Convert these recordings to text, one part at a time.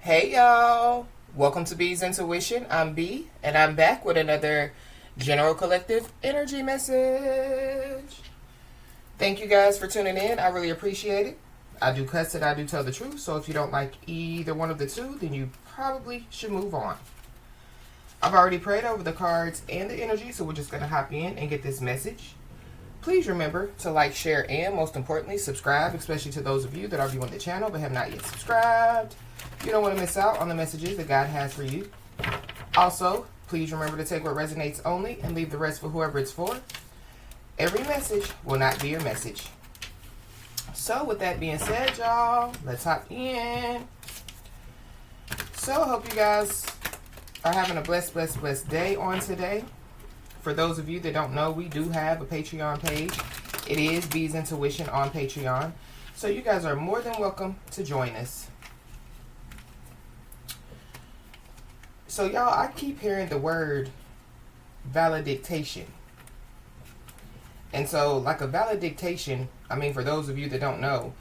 Hey y'all, welcome to B's Intuition. I'm B, and I'm back with another General Collective Energy message. Thank you guys for tuning in. I really appreciate it. I do cuss and I do tell the truth, so if you don't like either one of the two, then you probably should move on. I've already prayed over the cards and the energy, so we're just going to hop in and get this message. Please remember to like, share, and most importantly, subscribe, especially to those of you that are viewing the channel but have not yet subscribed. You don't want to miss out on the messages that God has for you. Also, please remember to take what resonates only and leave the rest for whoever it's for. Every message will not be your message. So with that being said, y'all, let's hop in. So I hope you guys are having a blessed day on today. For those of you that don't know, we do have a Patreon page. It is B's Intuition on Patreon. So you guys are more than welcome to join us. So y'all, I keep hearing the word valediction. And so like a valediction, I mean, for those of you that don't know,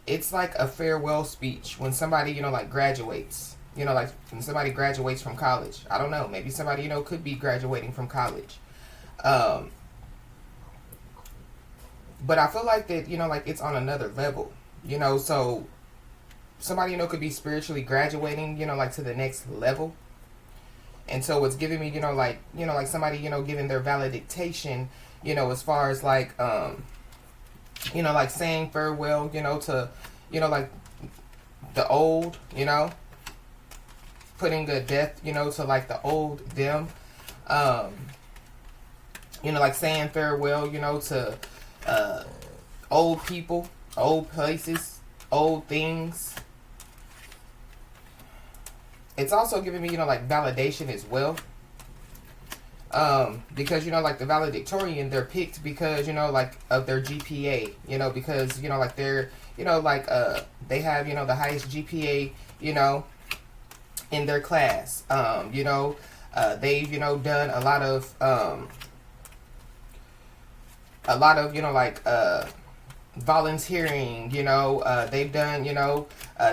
it's like a farewell speech when somebody, like graduates. Like when somebody graduates from college. I don't know. Maybe somebody, could be graduating from college. But I feel like that, like it's on another level. So somebody, could be spiritually graduating, like to the next level. And so it's giving me, like somebody, giving their valediction, as far as like, like saying farewell, to, like the old, putting a death, to like the old them, like saying farewell, to old people, old places, old things. It's also giving me, like validation as well. Because, like the valedictorian, they're picked because, like of their GPA, because, like they're, like, they have, the highest GPA, in their class. They've, done a lot of, like, volunteering, they've done,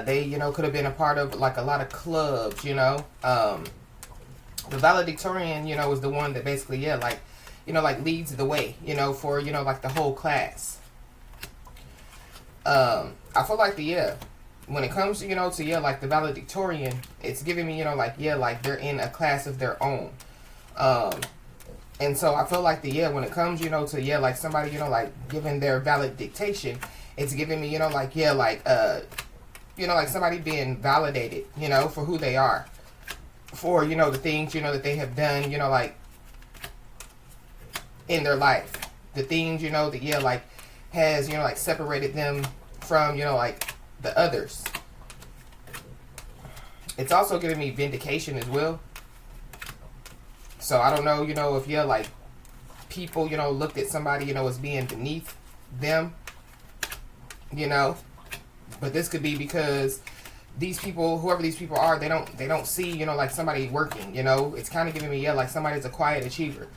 they, could have been a part of like a lot of clubs, the valedictorian, is the one that basically, like leads the way, for, like the whole class. I feel like when it comes to, like the valedictorian, it's giving me, like they're in a class of their own. And so I feel like when it comes, to, like somebody, like giving their valediction, it's giving me, like somebody being validated, for who they are, for, the things, that they have done, like in their life, the things, that, like has, like separated them from, like the others. It's also giving me vindication as well. So I don't know, if like people, looked at somebody, as being beneath them, but this could be because these people, whoever these people are, they don't see, like somebody working, it's kind of giving me, like somebody's a quiet achiever.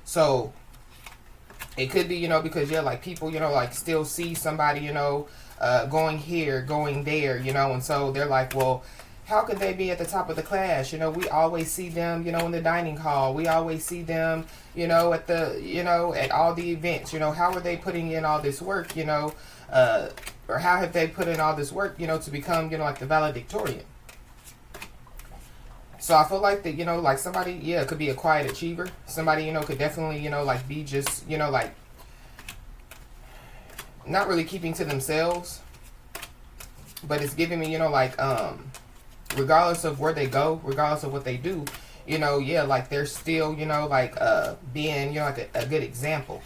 So it could be, because, like people, like still see somebody, going here, going there, and so they're like, well, how could they be at the top of the class? We always see them, in the dining hall. We always see them, at the, at all the events. How are they putting in all this work, or how have they put in all this work, to become, like the valedictorian? So I feel like that, like somebody, it could be a quiet achiever. Somebody, could definitely, like be just, like not really keeping to themselves. But it's giving me, like, regardless of where they go, regardless of what they do, like they're still, like being, like a good example,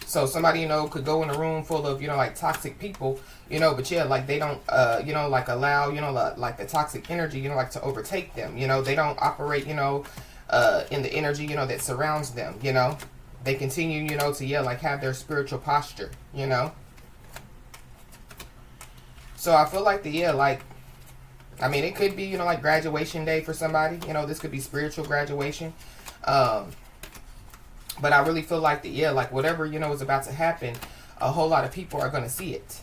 So somebody, could go in a room full of, like toxic people, but like they don't, like allow, like the toxic energy, like to overtake them, they don't operate, in the energy, that surrounds them, they continue, to, like have their spiritual posture, So I feel like like, I mean, it could be, like graduation day for somebody. This could be spiritual graduation. But I really feel like like whatever, is about to happen, a whole lot of people are going to see it.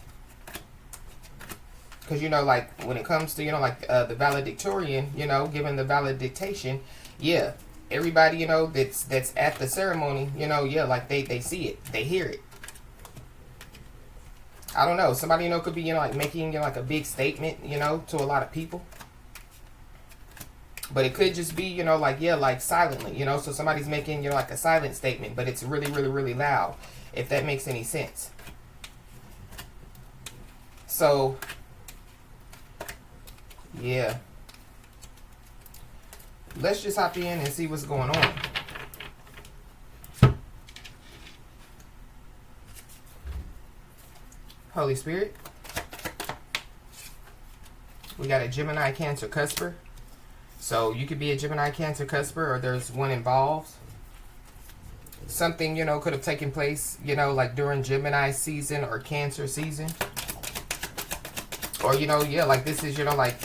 Because, you know, like, when it comes to, you know, like, the valedictorian, you know, giving the valedictation, yeah, everybody, you know, that's at the ceremony, you know, yeah, like, they see it. They hear it. I don't know. Somebody, you know, could be, you know, like, making, you know, like, a big statement, you know, to a lot of people. But it could just be, you know, like, yeah, like, silently, you know. So somebody's making, you know, like, a silent statement, but it's really, really, really loud, if that makes any sense. So, yeah. Let's just hop in and see what's going on. Holy Spirit. We got a Gemini Cancer cusper. So you could be a Gemini Cancer cusper, or there's one involved. Something, you know, could have taken place, you know, like during Gemini season or Cancer season. Or, you know, yeah, like this is, you know, like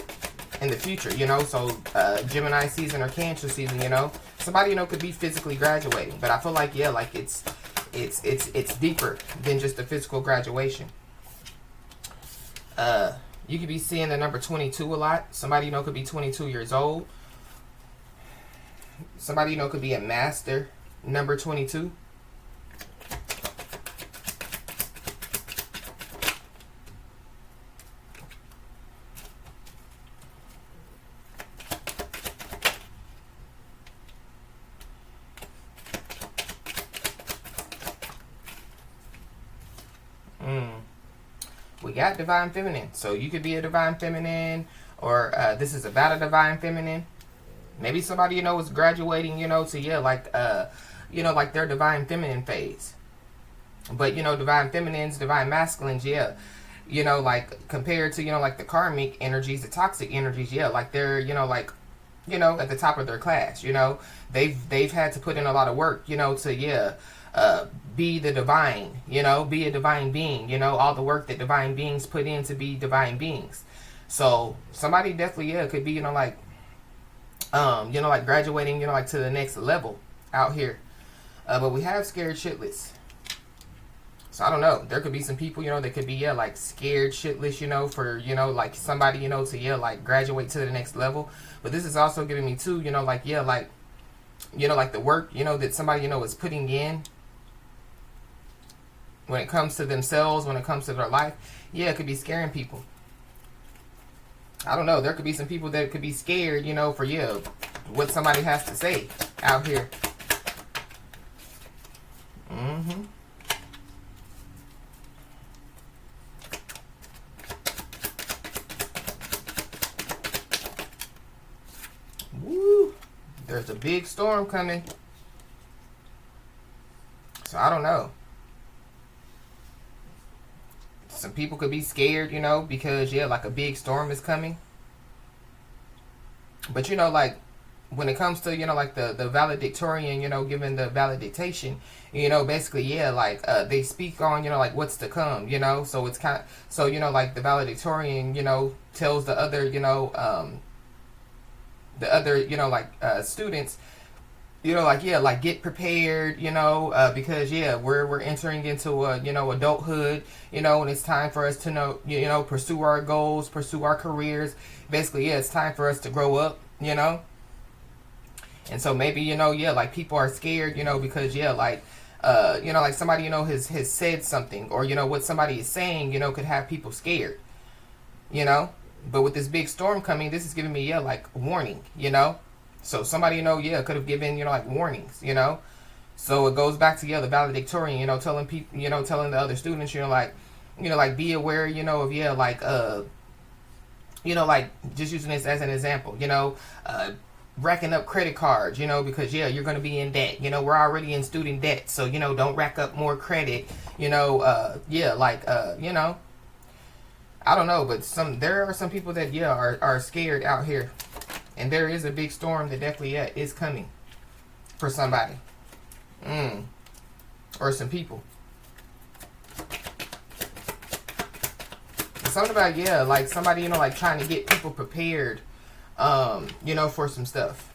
in the future, you know. So Gemini season or Cancer season, you know. Somebody, you know, could be physically graduating. But I feel like, yeah, like it's deeper than just a physical graduation. You could be seeing the number 22 a lot. Somebody, you know, could be 22 years old. Somebody, you know, could be a master, number 22. We got divine feminine. So you could be a divine feminine, or this is about a divine feminine. Maybe somebody, you know, is graduating, you know, to, yeah, like, you know, like their divine feminine phase. But, you know, divine feminines, divine masculines, yeah, you know, like compared to, you know, like the karmic energies, the toxic energies, yeah, like they're, you know, like, you know, at the top of their class, you know, they've had to put in a lot of work, you know, to, yeah, be the divine, you know, be a divine being, you know, all the work that divine beings put in to be divine beings. So somebody definitely, yeah, could be, you know, like, you know, like graduating, you know, like to the next level out here. But we have scared shitless. So I don't know. There could be some people, you know, that could be, yeah, like scared shitless, you know, for, you know, like somebody, you know, to, yeah, like graduate to the next level. But this is also giving me too, you know, like, yeah, like, you know, like the work, you know, that somebody, you know, is putting in when it comes to themselves, when it comes to their life. Yeah, it could be scaring people. I don't know. There could be some people that could be scared, you know, for, yeah, what somebody has to say out here. Woo! There's a big storm coming. So I don't know. Some people could be scared, you know, because, yeah, like a big storm is coming. But, you know, like when it comes to, you know, like the valedictorian, you know, giving the valedictation, you know, basically, yeah, like they speak on, you know, like what's to come, you know. So it's kind of, so, you know, like the valedictorian, you know, tells the other, you know, you know, like students, you know, like, yeah, like get prepared, you know, because, yeah, we're entering into a, you know, adulthood, you know, and it's time for us to know, you know, pursue our goals, pursue our careers. Basically, yeah, it's time for us to grow up, you know. And so maybe, you know, yeah, like people are scared, you know, because, yeah, like, you know, like somebody, you know, has said something, or, you know, what somebody is saying, you know, could have people scared, you know. But with this big storm coming, this is giving me, yeah, like warning, you know. So somebody, you know, yeah, could have given, you know, like warnings, you know. So it goes back to, yeah, the valedictorian, you know, telling people, you know, telling the other students, you know, like be aware, you know, of, yeah, like, you know, like just using this as an example, you know, racking up credit cards, you know, because, yeah, you're going to be in debt. You know, we're already in student debt. So, you know, don't rack up more credit, you know, yeah, like, you know, I don't know, but there are some people that, yeah, are scared out here. And there is a big storm that definitely, yeah, is coming for somebody. Or some people. Something about, yeah, like somebody, you know, like trying to get people prepared, you know, for some stuff.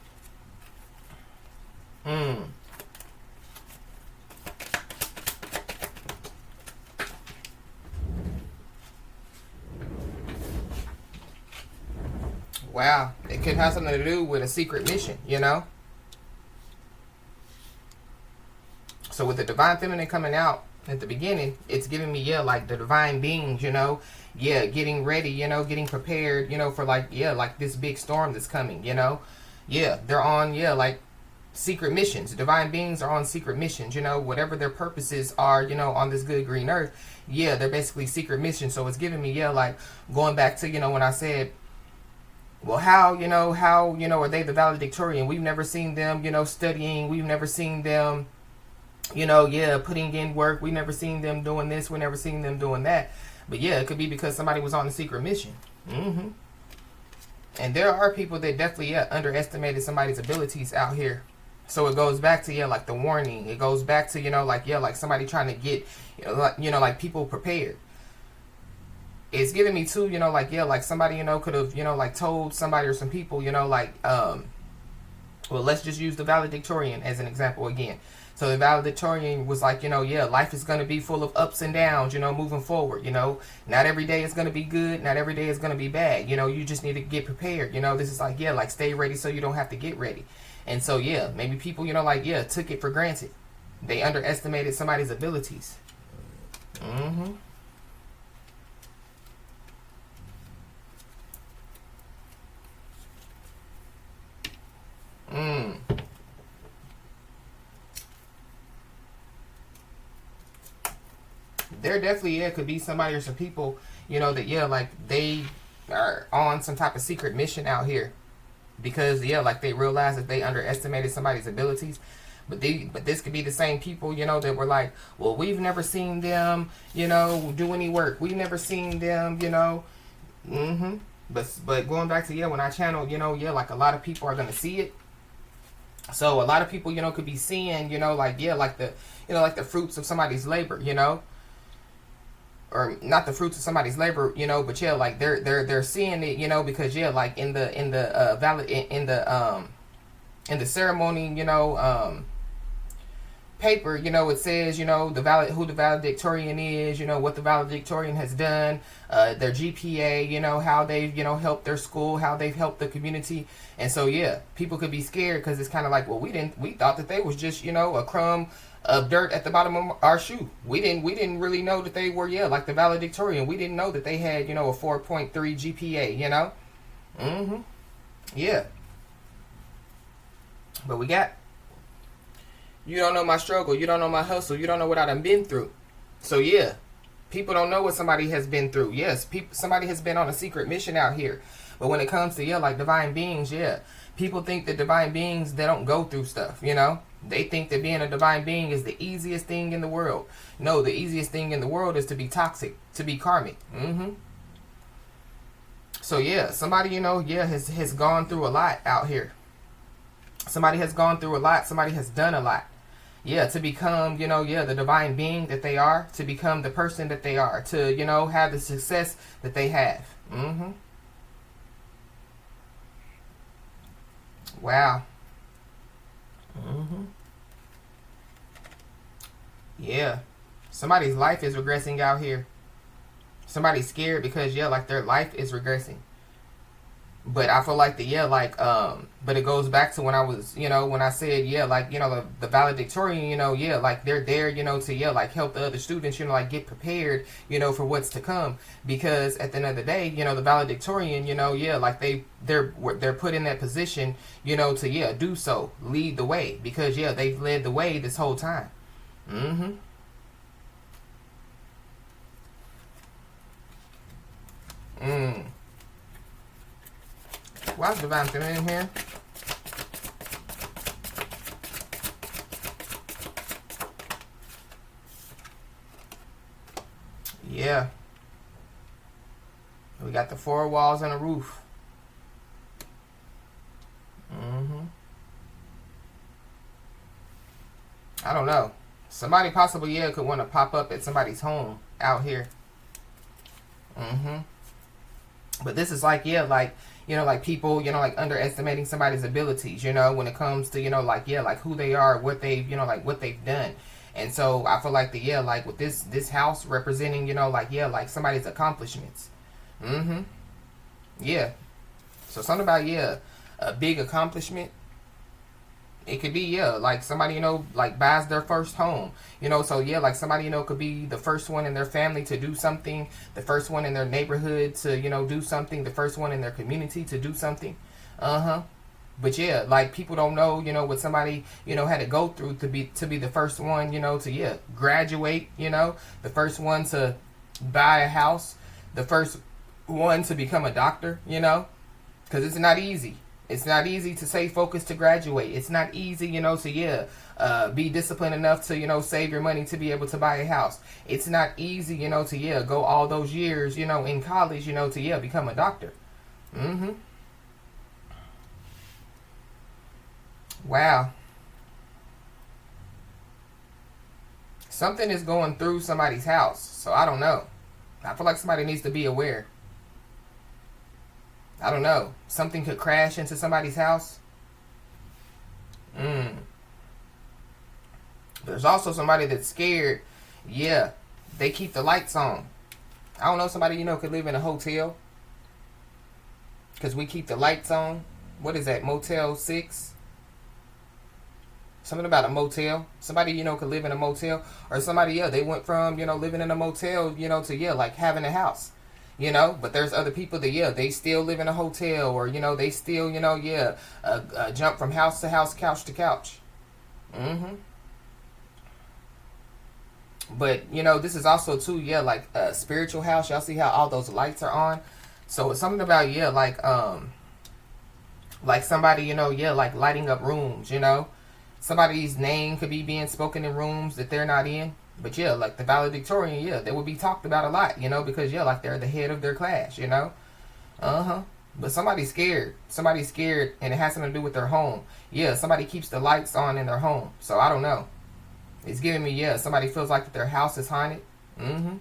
Wow. It could have something to do with a secret mission, you know? So with the divine feminine coming out at the beginning, it's giving me, yeah, like the divine beings, you know? Yeah, getting ready, you know, getting prepared, you know, for like, yeah, like this big storm that's coming, you know? Yeah, they're on, yeah, like secret missions. Divine beings are on secret missions, you know, whatever their purposes are, you know, on this good green earth. Yeah, they're basically secret missions. So it's giving me, yeah, like going back to, you know, when I said, well, how, you know, are they the valedictorian? We've never seen them, you know, studying. We've never seen them, you know, yeah, putting in work. We never seen them doing this. We never seen them doing that. But yeah, it could be because somebody was on a secret mission. And there are people that definitely, yeah, underestimated somebody's abilities out here. So it goes back to, yeah, like the warning. It goes back to, you know, like, yeah, like somebody trying to get, you know, like people prepared. It's giving me too, you know, like, yeah, like somebody, you know, could have, you know, like told somebody or some people, you know, like, well, let's just use the valedictorian as an example again. So the valedictorian was like, you know, yeah, life is going to be full of ups and downs, you know, moving forward, you know. Not every day is going to be good. Not every day is going to be bad. You know, you just need to get prepared. You know, this is like, yeah, like stay ready so you don't have to get ready. And so, yeah, maybe people, you know, like, yeah, took it for granted. They underestimated somebody's abilities. There definitely, yeah, could be somebody or some people, you know, that, yeah, like they are on some type of secret mission out here. Because, yeah, like they realized that they underestimated somebody's abilities. But this could be the same people, you know, that were like, well, we've never seen them, you know, do any work. We've never seen them, you know. But going back to, yeah, when I channel, you know, yeah, like a lot of people are going to see it. So a lot of people, you know, could be seeing, you know, like, yeah, like the, you know, like the fruits of somebody's labor, you know. Or not the fruits of somebody's labor, you know, but yeah, like they're seeing it, you know, because yeah, like in the ceremony, you know, paper, you know, it says, you know, who the valedictorian is, you know, what the valedictorian has done, their GPA, you know, how they've, you know, helped their school, how they've helped the community. And so yeah, people could be scared because it's kind of like, well, we thought that they was just, you know, a crumb of dirt at the bottom of our shoe. We didn't really know that they were, yeah, like the valedictorian. We didn't know that they had, you know, a 4.3 GPA, you know. Yeah. But we got, you don't know my struggle, you don't know my hustle, you don't know what I done been through. So yeah, people don't know what somebody has been through. Yes, somebody has been on a secret mission out here. But when it comes to, yeah, like divine beings, yeah, people think that divine beings, they don't go through stuff, you know. They think that being a divine being is the easiest thing in the world. No, the easiest thing in the world is to be toxic, to be karmic. So yeah, somebody, you know, yeah, has gone through a lot out here. Somebody has gone through a lot. Somebody has done a lot. Yeah, to become, you know, yeah, the divine being that they are, to become the person that they are, to, you know, have the success that they have. Wow. Yeah. Somebody's life is regressing out here. Somebody's scared because, yeah, like their life is regressing. But I feel like but it goes back to when I was, you know, when I said, yeah, like, you know, the valedictorian, you know, yeah, like they're there, you know, to, yeah, like help the other students, you know, like get prepared, you know, for what's to come. Because at the end of the day, you know, the valedictorian, you know, yeah, like they're put in that position, you know, to, yeah, do so, lead the way. Because, yeah, they've led the way this whole time. Why is divine feminine here? Yeah. We got the 4 walls and a roof. I don't know. Somebody possibly, yeah, could want to pop up at somebody's home out here. But this is like, yeah, like, you know, like people, you know, like underestimating somebody's abilities, you know, when it comes to, you know, like, yeah, like who they are, what they've, you know, like what they've done. And so I feel like yeah, like with this house representing, you know, like, yeah, like somebody's accomplishments. Yeah. So something about, yeah, a big accomplishment. It could be, yeah, like somebody, like buys their first home, so yeah, like somebody, could be the first one in their family to do something, the first one in their neighborhood to, do something, the first one in their community to do something. Uh-huh. But yeah, like people don't know, what somebody, had to go through to be the first one, to, yeah, graduate, the first one to buy a house, the first one to become a doctor, because it's not easy. It's not easy to stay focused to graduate. It's not easy, to, yeah, be disciplined enough to, save your money to be able to buy a house. It's not easy, to, yeah, go all those years, in college, to, yeah, become a doctor. Mm-hmm. Wow. Something is going through somebody's house. So I don't know. I feel like somebody needs to be aware. I don't know. Something could crash into somebody's house. There's also somebody that's scared. Yeah, they keep the lights on. I don't know. Somebody, could live in a hotel because we keep the lights on. What is that? Motel 6? Something about a motel. Somebody, could live in a motel. Or somebody, yeah, they went from, living in a motel, to, yeah, like having a house. But there's other people that, yeah, they still live in a hotel. Or, they still, yeah, jump from house to house, couch to couch. Mm-hmm. But, this is also, too, yeah, like a spiritual house. Y'all see how all those lights are on? So it's something about, yeah, like somebody, yeah, like lighting up rooms, Somebody's name could be being spoken in rooms that they're not in. But yeah, like the valedictorian, yeah, they would be talked about a lot, because yeah, like they're the head of their class, Uh-huh. But somebody's scared. Somebody's scared and it has something to do with their home. Yeah, somebody keeps the lights on in their home. So I don't know. It's giving me, yeah, somebody feels like that their house is haunted. Mm-hmm.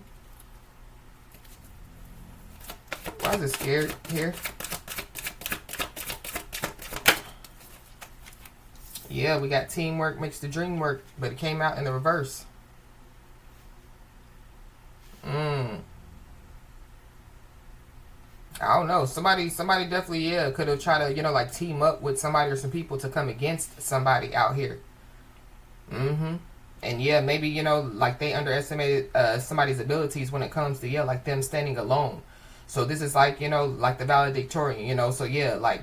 Why is it scared here? Yeah, we got teamwork makes the dream work, but it came out in the reverse. I don't know. Somebody definitely, yeah, could have tried to, like team up with somebody or some people to come against somebody out here. Mm-hmm. And yeah, maybe, like they underestimated somebody's abilities when it comes to, yeah, like them standing alone. So this is like, like the valedictorian, so yeah, like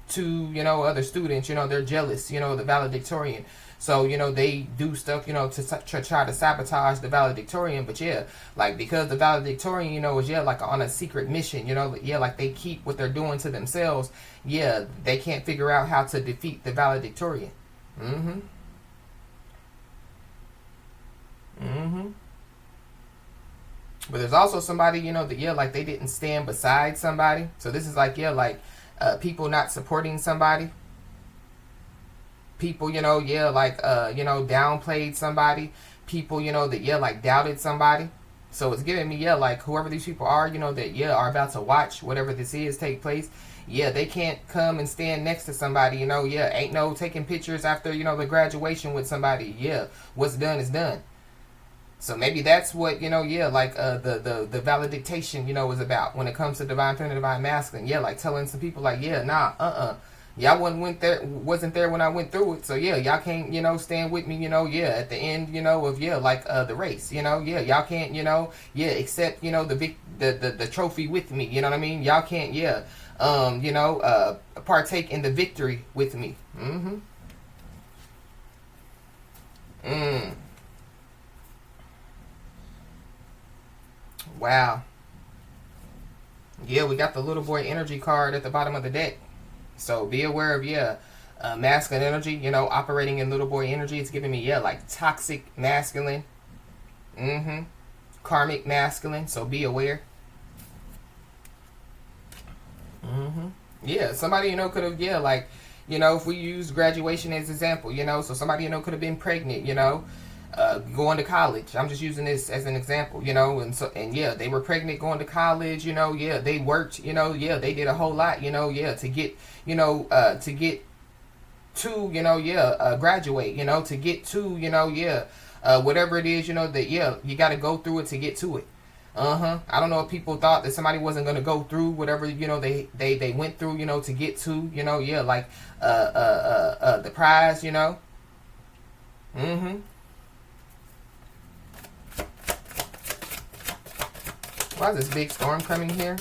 two, other students, they're jealous, the valedictorian. So, they do stuff, to try to sabotage the valedictorian. But yeah, like because the valedictorian, is, yeah, like on a secret mission, yeah, like they keep what they're doing to themselves. Yeah, they can't figure out how to defeat the valedictorian. Mm-hmm. Mm-hmm. But there's also somebody, that, yeah, like they didn't stand beside somebody. So this is like, yeah, like people not supporting somebody. People, yeah, like, downplayed somebody. People, that, yeah, like doubted somebody. So it's giving me, yeah, like whoever these people are, that, yeah, are about to watch whatever this is take place. Yeah, they can't come and stand next to somebody, yeah, ain't no taking pictures after, the graduation with somebody. Yeah, what's done is done. So maybe that's what, yeah, like the valediction, is about when it comes to divine feminine, divine masculine. Yeah, like telling some people like, yeah, nah, y'all wasn't there when I went through it. So yeah, y'all can't, stand with me, yeah, at the end, of, yeah, like the race, yeah, y'all can't, yeah, accept, the trophy with me, you know what I mean? Y'all can't, yeah, partake in the victory with me. Mm-hmm. Wow. Yeah, we got the little boy energy card at the bottom of the deck. So be aware of, yeah, masculine energy, operating in little boy energy. It's giving me, yeah, like toxic masculine. Mm-hmm. Karmic masculine. So be aware. Mm-hmm. Yeah, somebody, could have, yeah, like, if we use graduation as an example, so somebody, could have been pregnant, going to college. I'm just using this as an example, and yeah, they were pregnant going to college, yeah, they worked, yeah, they did a whole lot, yeah, to get, to get to, yeah, graduate, to get to, yeah, whatever it is, that, yeah, you got to go through it to get to it. I don't know if people thought that somebody wasn't gonna go through whatever, they went through, to get to, like the prize, Mm-hmm. Why is this big storm coming here?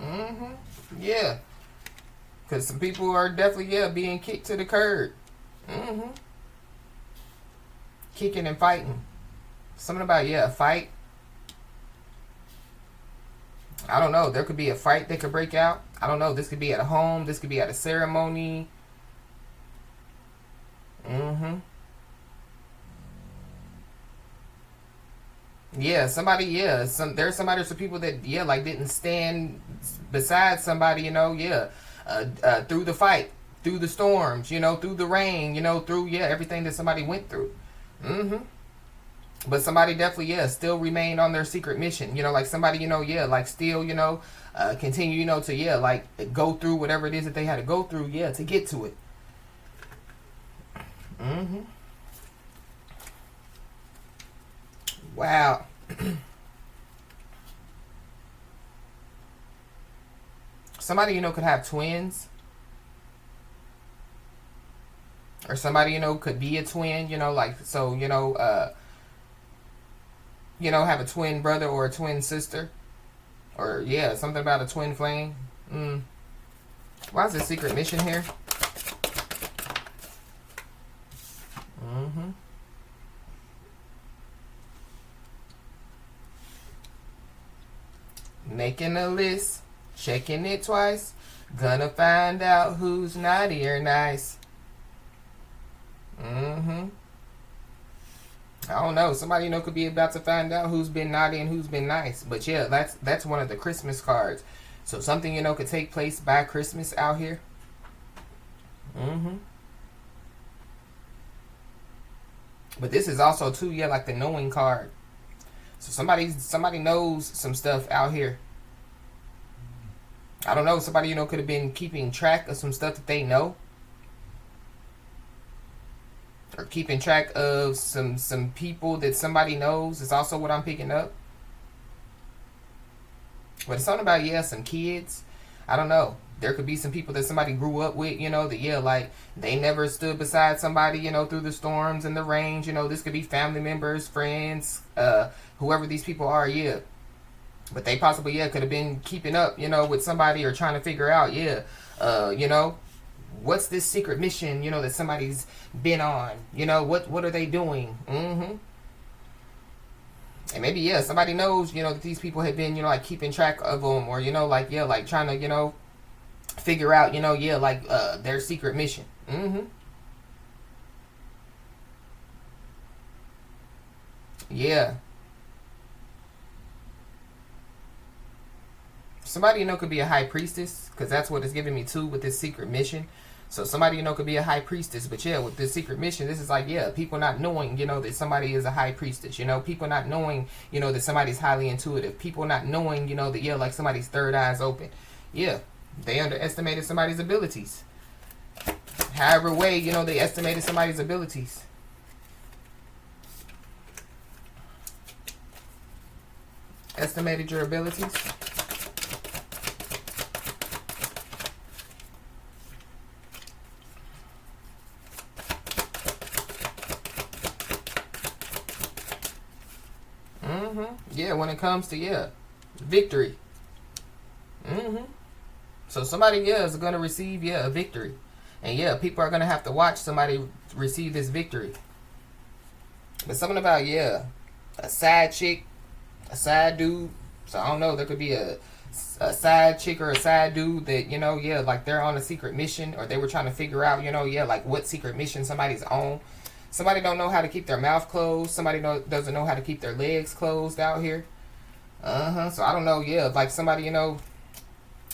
Mm-hmm. Yeah. Because some people are definitely, being kicked to the curb. Mm-hmm. Kicking and fighting. Something about, a fight. I don't know. There could be a fight that could break out. I don't know. This could be at a home. This could be at a ceremony. Mm-hmm. Yeah, somebody, there's somebody, some people that, like didn't stand beside somebody, through the fight, through the storms, through the rain, through, everything that somebody went through. Mm-hmm. But somebody definitely, still remained on their secret mission. Like somebody, like still, continue, to, like go through whatever it is that they had to go through, to get to it. Mm-hmm. Wow. Somebody, could have twins. Or somebody, could be a twin, like, so, have a twin brother or a twin sister. Or, something about a twin flame. Why is this secret mission here? Mm-hmm. Making a list, checking it twice. Gonna find out who's naughty or nice. Mm-hmm. I don't know. Somebody, could be about to find out who's been naughty and who's been nice. But that's one of the Christmas cards. So something, could take place by Christmas out here. Mm-hmm. But this is also too, like the knowing card. So somebody knows some stuff out here. I don't know. Somebody, could have been keeping track of some stuff that they know. Or keeping track of some people that somebody knows is also what I'm picking up. But it's something about, some kids. I don't know. There could be some people that somebody grew up with, that, like, they never stood beside somebody, through the storms and the rains. This could be family members, friends, whoever these people are, But they possibly, could have been keeping up, with somebody or trying to figure out, what's this secret mission, that somebody's been on? What are they doing? Mm-hmm. And maybe, somebody knows, that these people have been, like keeping track of them or, like, like trying to, figure out, like their secret mission. Mm-hmm. Yeah. Somebody, could be a high priestess, because that's what it's giving me too with this secret mission. So somebody, could be a high priestess. But with this secret mission, this is like, people not knowing, that somebody is a high priestess. People not knowing, that somebody's highly intuitive. People not knowing, that, like somebody's third eye's open. Yeah, they underestimated somebody's abilities. However way, they estimated somebody's abilities. Estimated your abilities. Yeah, when it comes to, victory. Mm-hmm. So somebody, is going to receive, a victory. And, people are going to have to watch somebody receive this victory. But something about, a side chick, a side dude. So I don't know, there could be a side chick or a side dude that, like they're on a secret mission or they were trying to figure out, like what secret mission somebody's on. Somebody don't know how to keep their mouth closed. Somebody doesn't know how to keep their legs closed out here. So I don't know, like somebody,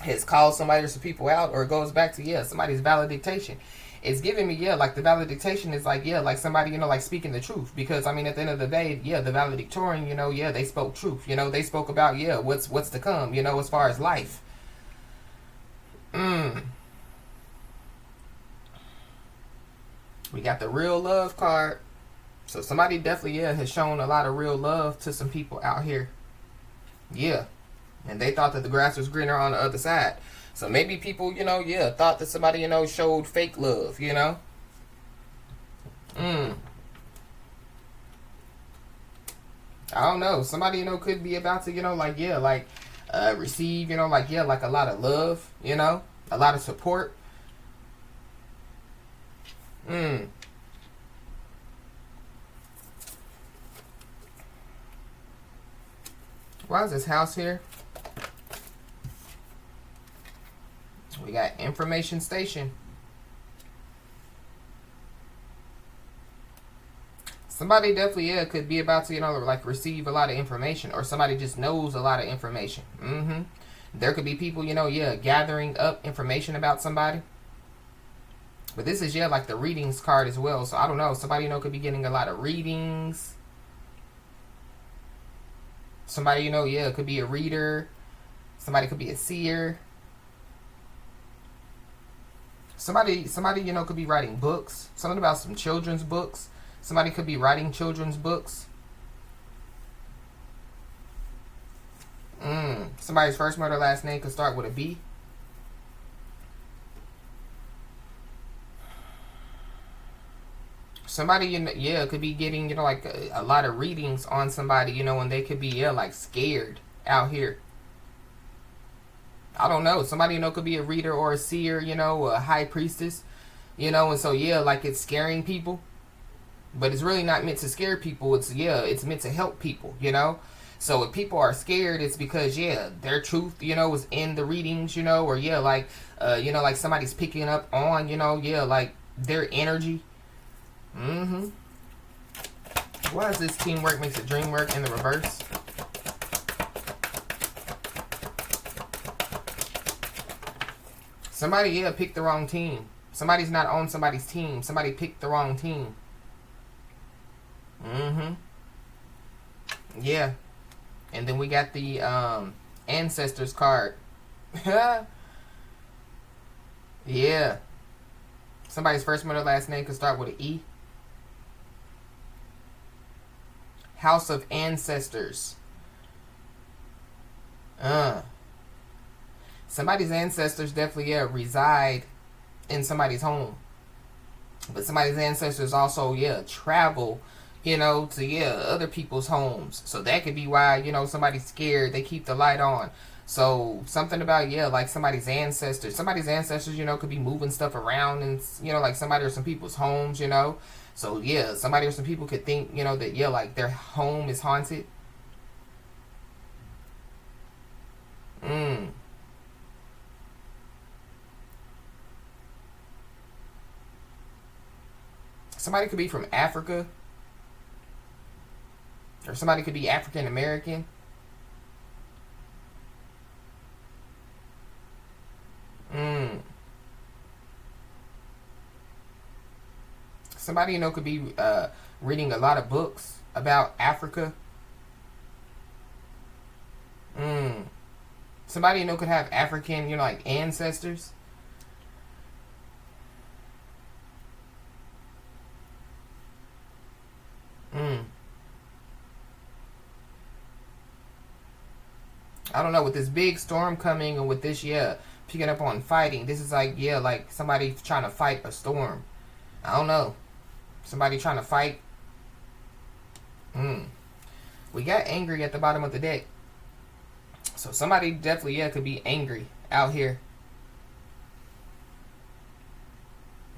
has called somebody or some people out, or it goes back to, somebody's valediction. It's giving me, like the valediction is like, like somebody, like speaking the truth. Because, I mean, at the end of the day, the valedictorian, they spoke truth. They spoke about, what's to come, as far as life. We got the real love card. So somebody definitely, yeah, has shown a lot of real love to some people out here. Yeah. And they thought that the grass was greener on the other side. So maybe people, yeah, thought that somebody, showed fake love, I don't know. Somebody, could be about to, receive, like a lot of love, a lot of support. Why is this house here? We got information station. Somebody definitely, yeah, could be about to, receive a lot of information, or somebody just knows a lot of information. There could be people, gathering up information about somebody. But this is, like the readings card as well. So I don't know. Somebody, could be getting a lot of readings. Somebody, could be a reader. Somebody could be a seer. Somebody, could be writing books. Something about some children's books. Somebody could be writing children's books. Somebody's first murder last name could start with a B. Somebody, could be getting, a lot of readings on somebody, and they could be, scared out here. I don't know. Somebody, could be a reader or a seer, a high priestess, and so, it's scaring people. But it's really not meant to scare people. It's meant to help people, So if people are scared, it's because, their truth, is in the readings, or, like somebody's picking up on, like their energy. Why is this teamwork makes the dream work in the reverse? Somebody, picked the wrong team. Somebody's not on somebody's team. Somebody picked the wrong team. Yeah. And then we got the ancestors card. Yeah. Somebody's first middle last name could start with an E. House of Ancestors. Somebody's ancestors definitely reside in somebody's home. But somebody's ancestors also travel, to other people's homes. So that could be why, somebody's scared. They keep the light on. So something about, like somebody's ancestors. Somebody's ancestors, could be moving stuff around and, like somebody or some people's homes, So, somebody or some people could think, that, like their home is haunted. Somebody could be from Africa. Or somebody could be African American. Somebody, could be reading a lot of books about Africa. Somebody, could have African, like ancestors. I don't know, with this big storm coming and with this, picking up on fighting. This is like, like somebody trying to fight a storm. I don't know. Somebody trying to fight. We got angry at the bottom of the deck. So somebody definitely, could be angry out here.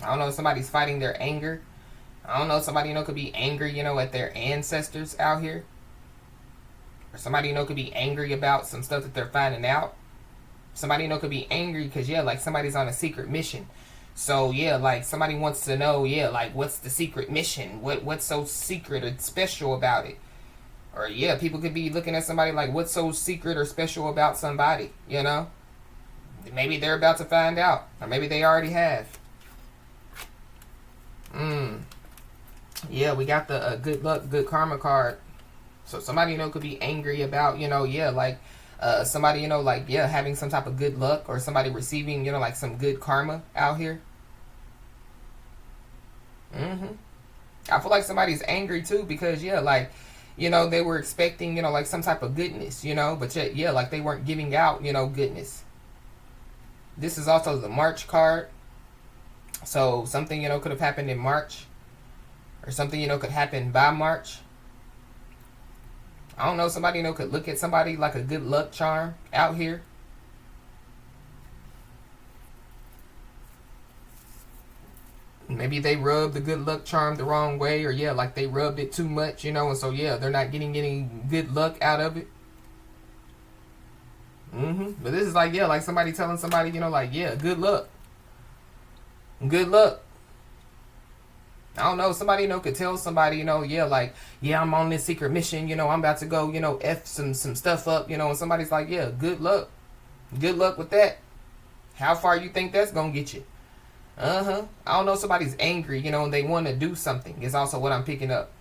I don't know, somebody's fighting their anger. I don't know, somebody, could be angry, at their ancestors out here. Or somebody, could be angry about some stuff that they're finding out. Somebody, could be angry because, like somebody's on a secret mission. So, like somebody wants to know, like what's the secret mission? What's so secret or special about it? Or, people could be looking at somebody like, what's so secret or special about somebody, Maybe they're about to find out. Or maybe they already have. We got the good luck, good karma card. So somebody, could be angry about, like somebody, having some type of good luck, or somebody receiving, like some good karma out here. I feel like somebody's angry too because, yeah, like, you know, they were expecting, you know, like some type of goodness, you know, but yet, yeah, like they weren't giving out, you know, goodness. This is also the March card. So something, you know, could have happened in March, or something, you know, could happen by March. I don't know, somebody, you know, could look at somebody like a good luck charm out here. Maybe they rubbed the good luck charm the wrong way, or yeah, like they rubbed it too much, you know, and so yeah, they're not getting any good luck out of it. But this is like, yeah, like somebody telling somebody, you know, like, yeah, good luck. Good luck. I don't know, somebody, you know, could tell somebody, you know, yeah, like, yeah, I'm on this secret mission, you know, I'm about to go, you know, F some stuff up, you know, and somebody's like, yeah, good luck. Good luck with that. How far you think that's gonna get you? I don't know, somebody's angry, you know, and they want to do something is also what I'm picking up.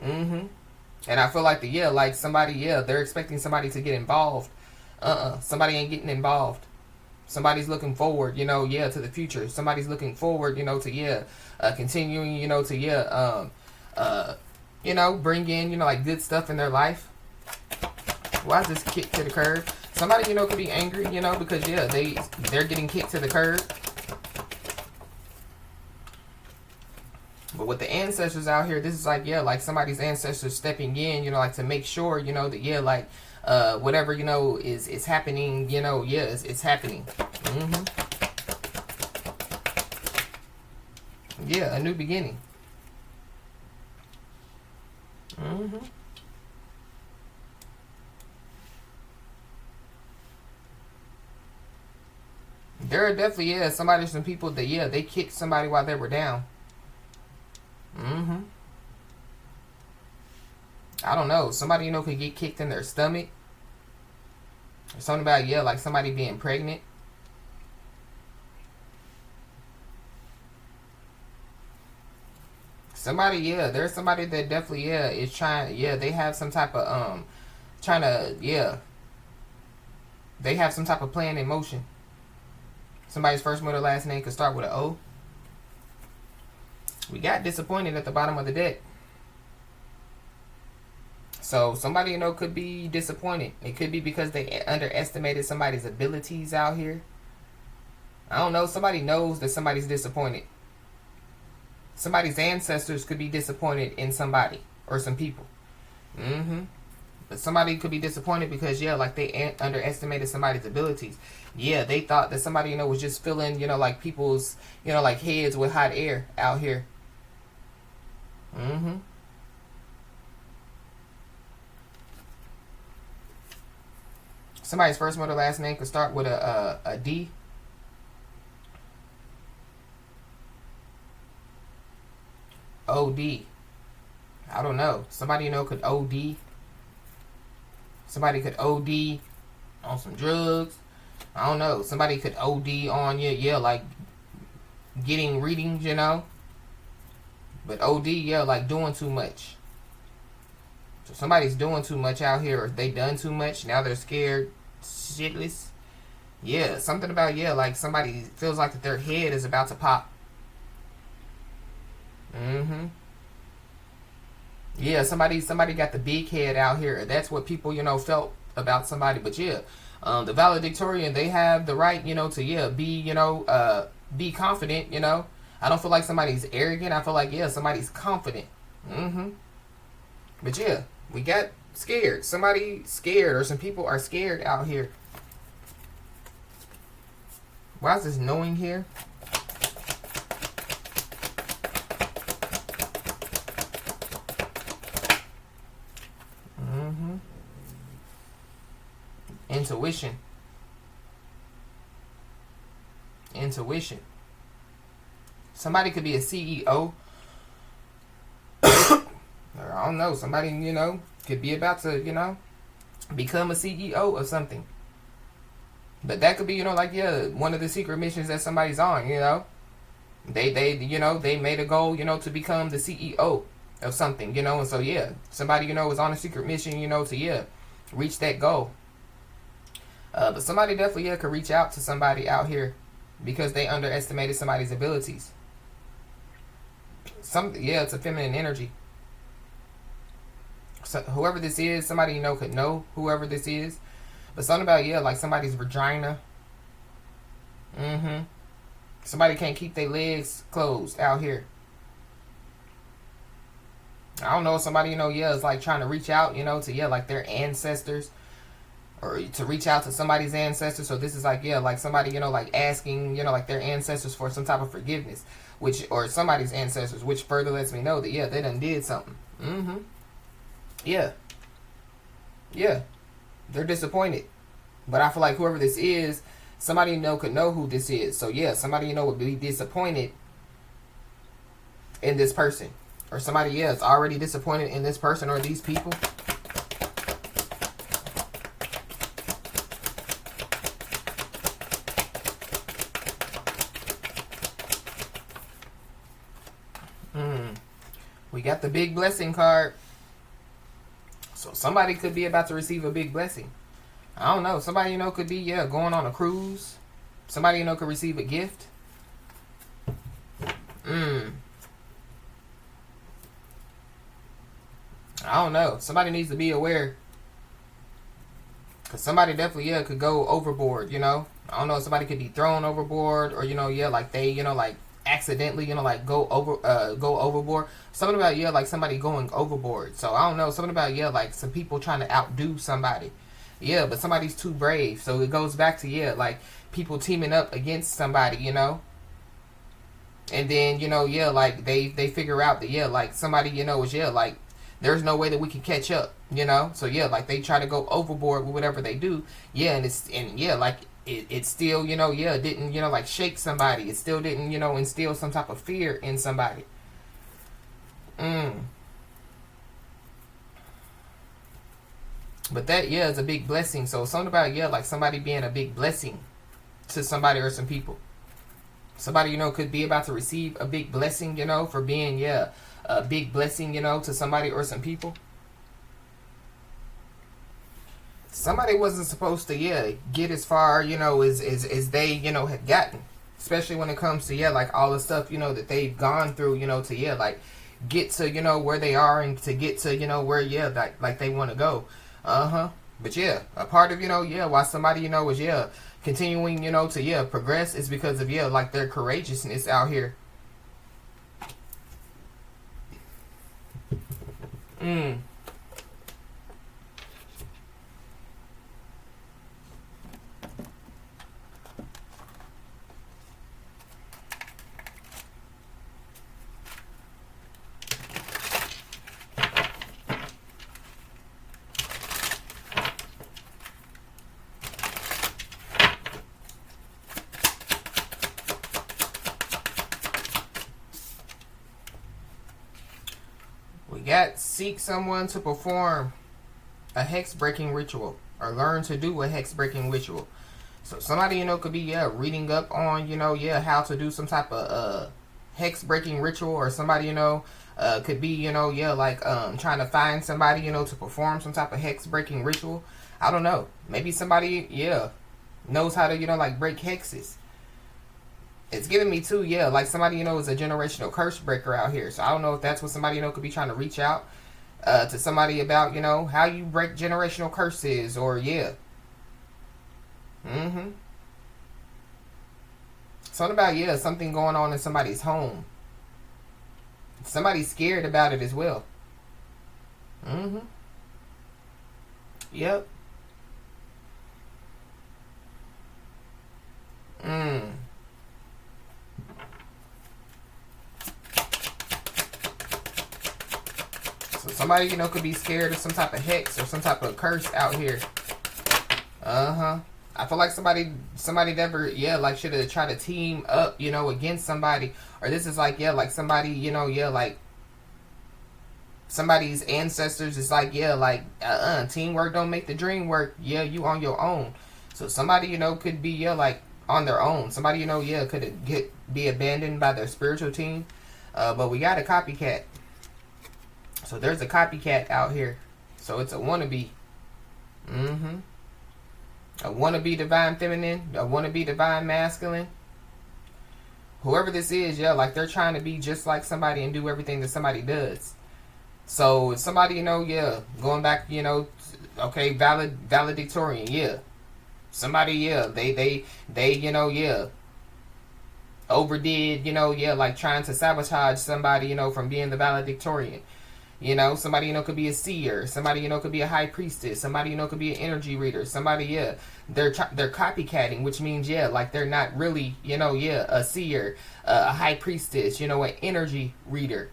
And I feel like yeah, like somebody, yeah, they're expecting somebody to get involved. Somebody ain't getting involved. Somebody's looking forward, you know, yeah, to the future. Somebody's looking forward, you know, to, yeah, continuing, you know, to, yeah, you know, bring in, you know, like good stuff in their life. Why is this kick to the curb? Somebody, you know, could be angry, you know, because, yeah, they're getting kicked to the curb. But with the ancestors out here, this is like, yeah, like somebody's ancestors stepping in, you know, like to make sure, you know, that, yeah, like, whatever, you know, is happening, you know, yeah, it's happening. Yeah, a new beginning. There are definitely, yeah, some people that, yeah, they kicked somebody while they were down. I don't know. Somebody, you know, could get kicked in their stomach. Or something about, yeah, like somebody being pregnant. Somebody, yeah, there's somebody that definitely, yeah, is trying, yeah, they have some type of, trying to, yeah, they have some type of plan in motion. Somebody's first, middle, last name could start with an O. We got disappointed at the bottom of the deck. So somebody, you know, could be disappointed. It could be because they underestimated somebody's abilities out here. I don't know. Somebody knows that somebody's disappointed. Somebody's ancestors could be disappointed in somebody or some people. But somebody could be disappointed because, yeah, like they underestimated somebody's abilities. Yeah, they thought that somebody, you know, was just filling, you know, like people's, you know, like heads with hot air out here. Somebody's first, middle, last name could start with a D. OD. I don't know. Somebody, you know, could OD. Somebody could OD on some drugs. I don't know. Somebody could OD on, yeah, like getting readings, you know. But OD, yeah, like doing too much. So somebody's doing too much out here, or they done too much. Now they're scared shitless. Yeah, something about, yeah, like somebody feels like that their head is about to pop. Yeah, somebody got the big head out here. That's what people, you know, felt about somebody. But yeah, the valedictorian, they have the right, you know, to, yeah, be, you know, be confident, you know. I don't feel like somebody's arrogant. I feel like, yeah, somebody's confident. But yeah, we got scared. Somebody scared, or some people are scared out here. Why is this knowing here? Intuition. Intuition. Somebody could be a CEO. Or I don't know. Somebody, you know, could be about to, you know, become a CEO of something. But that could be, you know, like, yeah, one of the secret missions that somebody's on, you know. They you know, they made a goal, you know, to become the CEO of something, you know. And so, yeah, somebody, you know, is on a secret mission, you know, to, yeah, reach that goal. But somebody definitely, yeah, could reach out to somebody out here because they underestimated somebody's abilities. Yeah, it's a feminine energy. So whoever this is, somebody you know could know whoever this is. But something about, yeah, like somebody's vagina. Mm-hmm. Somebody can't keep their legs closed out here. I don't know, somebody, yeah, is like trying to reach out, to, yeah, like their ancestors. Or to reach out to somebody's ancestors. So this is like, yeah, like somebody, like asking, like their ancestors for some type of forgiveness. Or somebody's ancestors, which further lets me know that, yeah, they done did something. Mm-hmm. Yeah. Yeah. They're disappointed. But I feel like whoever this is, somebody could know who this is. So yeah, somebody would be disappointed in this person. Or somebody, yeah, is already disappointed in this person or these people. We got the big blessing card. So somebody could be about to receive a big blessing. I don't know. Somebody, could be, yeah, going on a cruise. Somebody, could receive a gift. I don't know. Somebody needs to be aware. Because somebody definitely, yeah, could go overboard, I don't know. Somebody could be thrown overboard. Or, yeah, like they, like accidentally, like go overboard. Something about, yeah, like somebody going overboard. So I don't know. Something about, yeah, like some people trying to outdo somebody. Yeah, but somebody's too brave. So it goes back to, yeah, like people teaming up against somebody, and then, yeah, like they figure out that, yeah, like somebody, is, yeah, like there's no way that we can catch up, so yeah, like they try to go overboard with whatever they do. Yeah, and yeah, like it still, yeah, didn't, like shake somebody. It still didn't, instill some type of fear in somebody. But that, yeah, is a big blessing. So something about, yeah, like somebody being a big blessing to somebody or some people. Somebody, could be about to receive a big blessing, for being, yeah, a big blessing, to somebody or some people. Somebody wasn't supposed to, yeah, get as far, as they, had gotten. Especially when it comes to, yeah, like all the stuff, that they've gone through, to, yeah, like get to, where they are and to get to, where, yeah, like they want to go. But yeah, a part of, yeah, why somebody, is, yeah, continuing, to, yeah, progress is because of, yeah, like their courageousness out here. We got seek someone to perform a hex breaking ritual or learn to do a hex breaking ritual. So somebody, could be, yeah, reading up on, yeah, how to do some type of hex breaking ritual, or somebody, could be, yeah, like trying to find somebody, to perform some type of hex breaking ritual. I don't know. Maybe somebody, yeah, knows how to, like break hexes. It's giving me too, yeah, like somebody, is a generational curse breaker out here. So I don't know if that's what somebody, could be trying to reach out to somebody about, how you break generational curses, or yeah. Something about, yeah, something going on in somebody's home. Somebody's scared about it as well. Yep. So somebody, could be scared of some type of hex or some type of curse out here. I feel like somebody never, yeah, like should have tried to team up, against somebody. Or this is like, yeah, like somebody, yeah, like somebody's ancestors is like, yeah, like, teamwork don't make the dream work. Yeah, you on your own. So somebody, could be, yeah, like on their own. Somebody, yeah, could be abandoned by their spiritual team. But we got a copycat. So there's a copycat out here. So it's a wannabe. A wannabe divine feminine. A wannabe divine masculine. whoever this is, yeah, like they're trying to be just like somebody and do everything that somebody does. So if somebody, yeah, going back, okay, valedictorian, yeah. Somebody, yeah, they, yeah, overdid, yeah, like trying to sabotage somebody, from being the valedictorian. Somebody, could be a seer. Somebody, could be a high priestess. Somebody, could be an energy reader. Somebody, yeah, they're copycatting, which means, yeah, like they're not really, yeah, a seer, a high priestess, an energy reader.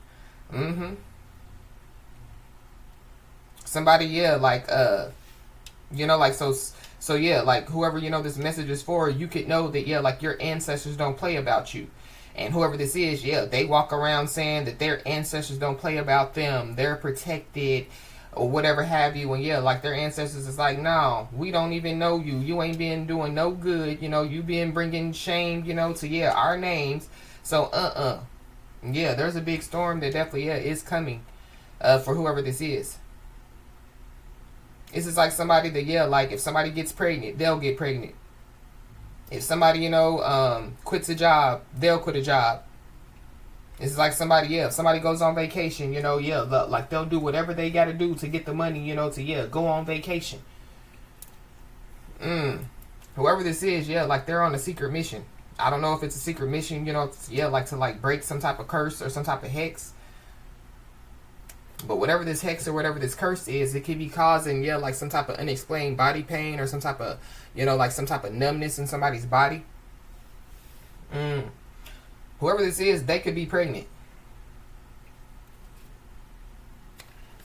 Somebody, yeah, like, like, so yeah, like whoever, this message is for, you could know that, yeah, like your ancestors don't play about you. And whoever this is, yeah, they walk around saying that their ancestors don't play about them. They're protected or whatever have you. And yeah, like their ancestors is like, no, we don't even know you. You ain't been doing no good. You been bringing shame, to, yeah, our names. So, yeah, there's a big storm that definitely, yeah, is coming for whoever this is. This is like somebody that, yeah, like if somebody gets pregnant, they'll get pregnant. If somebody, quits a job, they'll quit a job. It's like somebody, yeah, if somebody goes on vacation, yeah, like they'll do whatever they got to do to get the money, to, yeah, go on vacation. Whoever this is, yeah, like they're on a secret mission. I don't know if it's a secret mission, yeah, like to like break some type of curse or some type of hex. But whatever this hex or whatever this curse is, it could be causing, yeah, like some type of unexplained body pain or some type of, like some type of numbness in somebody's body. Whoever this is, they could be pregnant.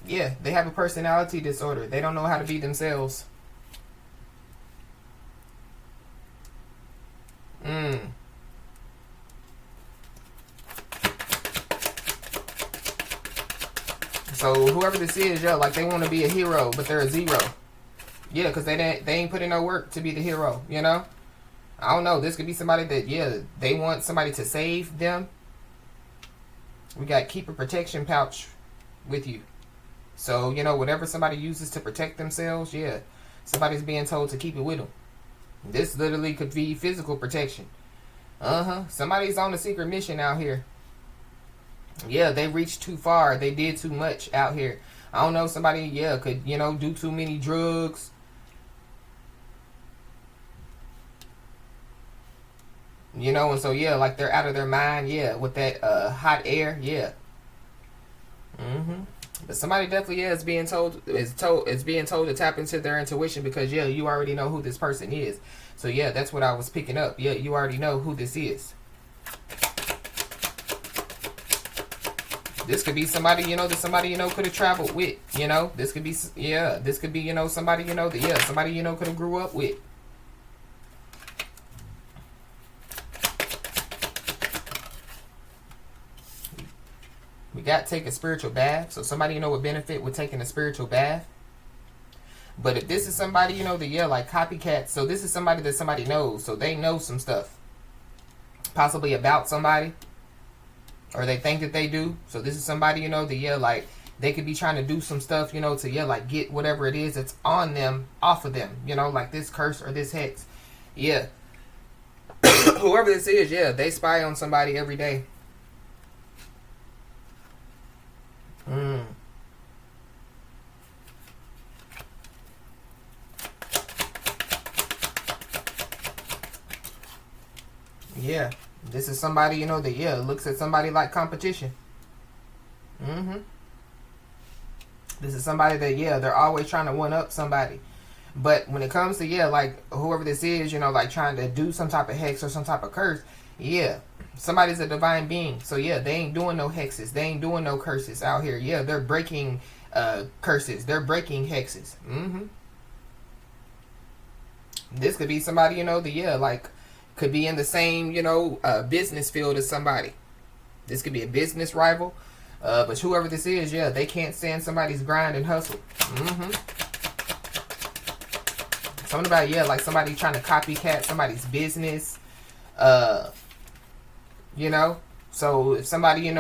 Yeah, they have a personality disorder. They don't know how to be themselves. So whoever this is, yeah, like they want to be a hero, but they're a zero. Yeah, because they ain't put in no work to be the hero, I don't know. This could be somebody that, yeah, they want somebody to save them. We got keep a protection pouch with you. So, whatever somebody uses to protect themselves, yeah, somebody's being told to keep it with them. This literally could be physical protection. Somebody's on a secret mission out here. Yeah, they reached too far. They did too much out here. I don't know, somebody, yeah, could, do too many drugs. And so, yeah, like they're out of their mind, yeah, with that hot air, yeah. But somebody definitely, yeah, is being told to tap into their intuition because, yeah, you already know who this person is. So, yeah, that's what I was picking up. Yeah, you already know who this is. This could be somebody, that somebody, could have traveled with, This could be, yeah, this could be, somebody, that, yeah, somebody, could have grew up with. We got take a spiritual bath. So somebody, would benefit with taking a spiritual bath. But if this is somebody, that, yeah, like copycat. So this is somebody that somebody knows. So they know some stuff. Possibly about somebody. Or they think that they do. So this is somebody, that, yeah, like they could be trying to do some stuff, to, yeah, like get whatever it is that's on them off of them. Like this curse or this hex. Yeah. Whoever this is, yeah, they spy on somebody every day. Yeah. This is somebody, that, yeah, looks at somebody like competition. This is somebody that, yeah, they're always trying to one up somebody. But when it comes to, yeah, like whoever this is, like trying to do some type of hex or some type of curse, yeah, somebody's a divine being. So, yeah, they ain't doing no hexes. They ain't doing no curses out here. Yeah, they're breaking curses. They're breaking hexes. This could be somebody, that, yeah, like could be in the same, business field as somebody. This could be a business rival. But whoever this is, yeah, they can't stand somebody's grind and hustle. Something about, yeah, like somebody trying to copycat somebody's business. So if somebody,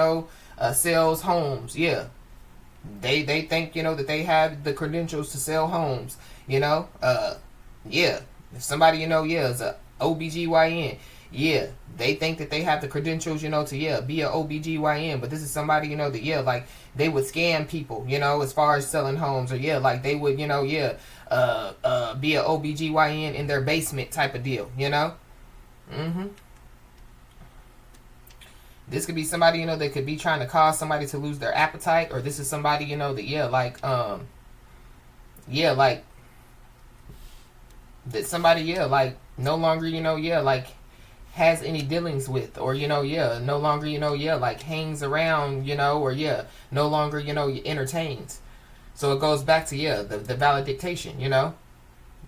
sells homes, yeah, they think, that they have the credentials to sell homes, yeah. If somebody, yeah, is a OBGYN, yeah, they think that they have the credentials, to, be a OBGYN, but this is somebody, that, like, they would scam people, as far as selling homes, or, like, they would, be a OBGYN in their basement type of deal. Mm-hmm. This could be somebody, that could be trying to cause somebody to lose their appetite, or this is somebody, that, like, that somebody, like, no longer, like, has any dealings with, or, no longer, like, hangs around, or, no longer, entertains. So it goes back to, the valid dictation,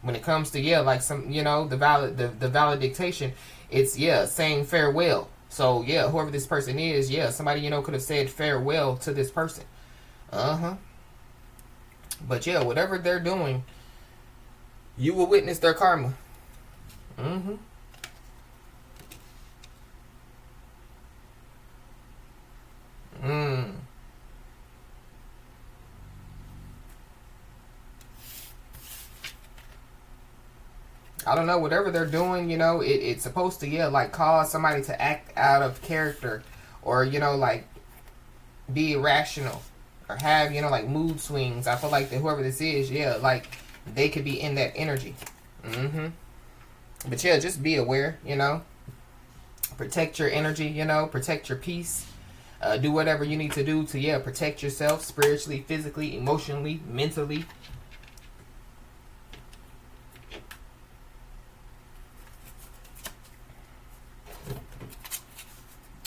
when it comes to, like, some, the valid dictation, it's, saying farewell. So, whoever this person is, somebody, could have said farewell to this person. Uh-huh. But, whatever they're doing, you will witness their karma. Mm-hmm. Mm. I don't know, whatever they're doing, it's supposed to, like, cause somebody to act out of character, or, like, be irrational, or have, like, mood swings. I feel like that whoever this is, like, they could be in that energy. Mm-hmm. But, just be aware, protect your energy, protect your peace. Do whatever you need to do to, protect yourself spiritually, physically, emotionally, mentally.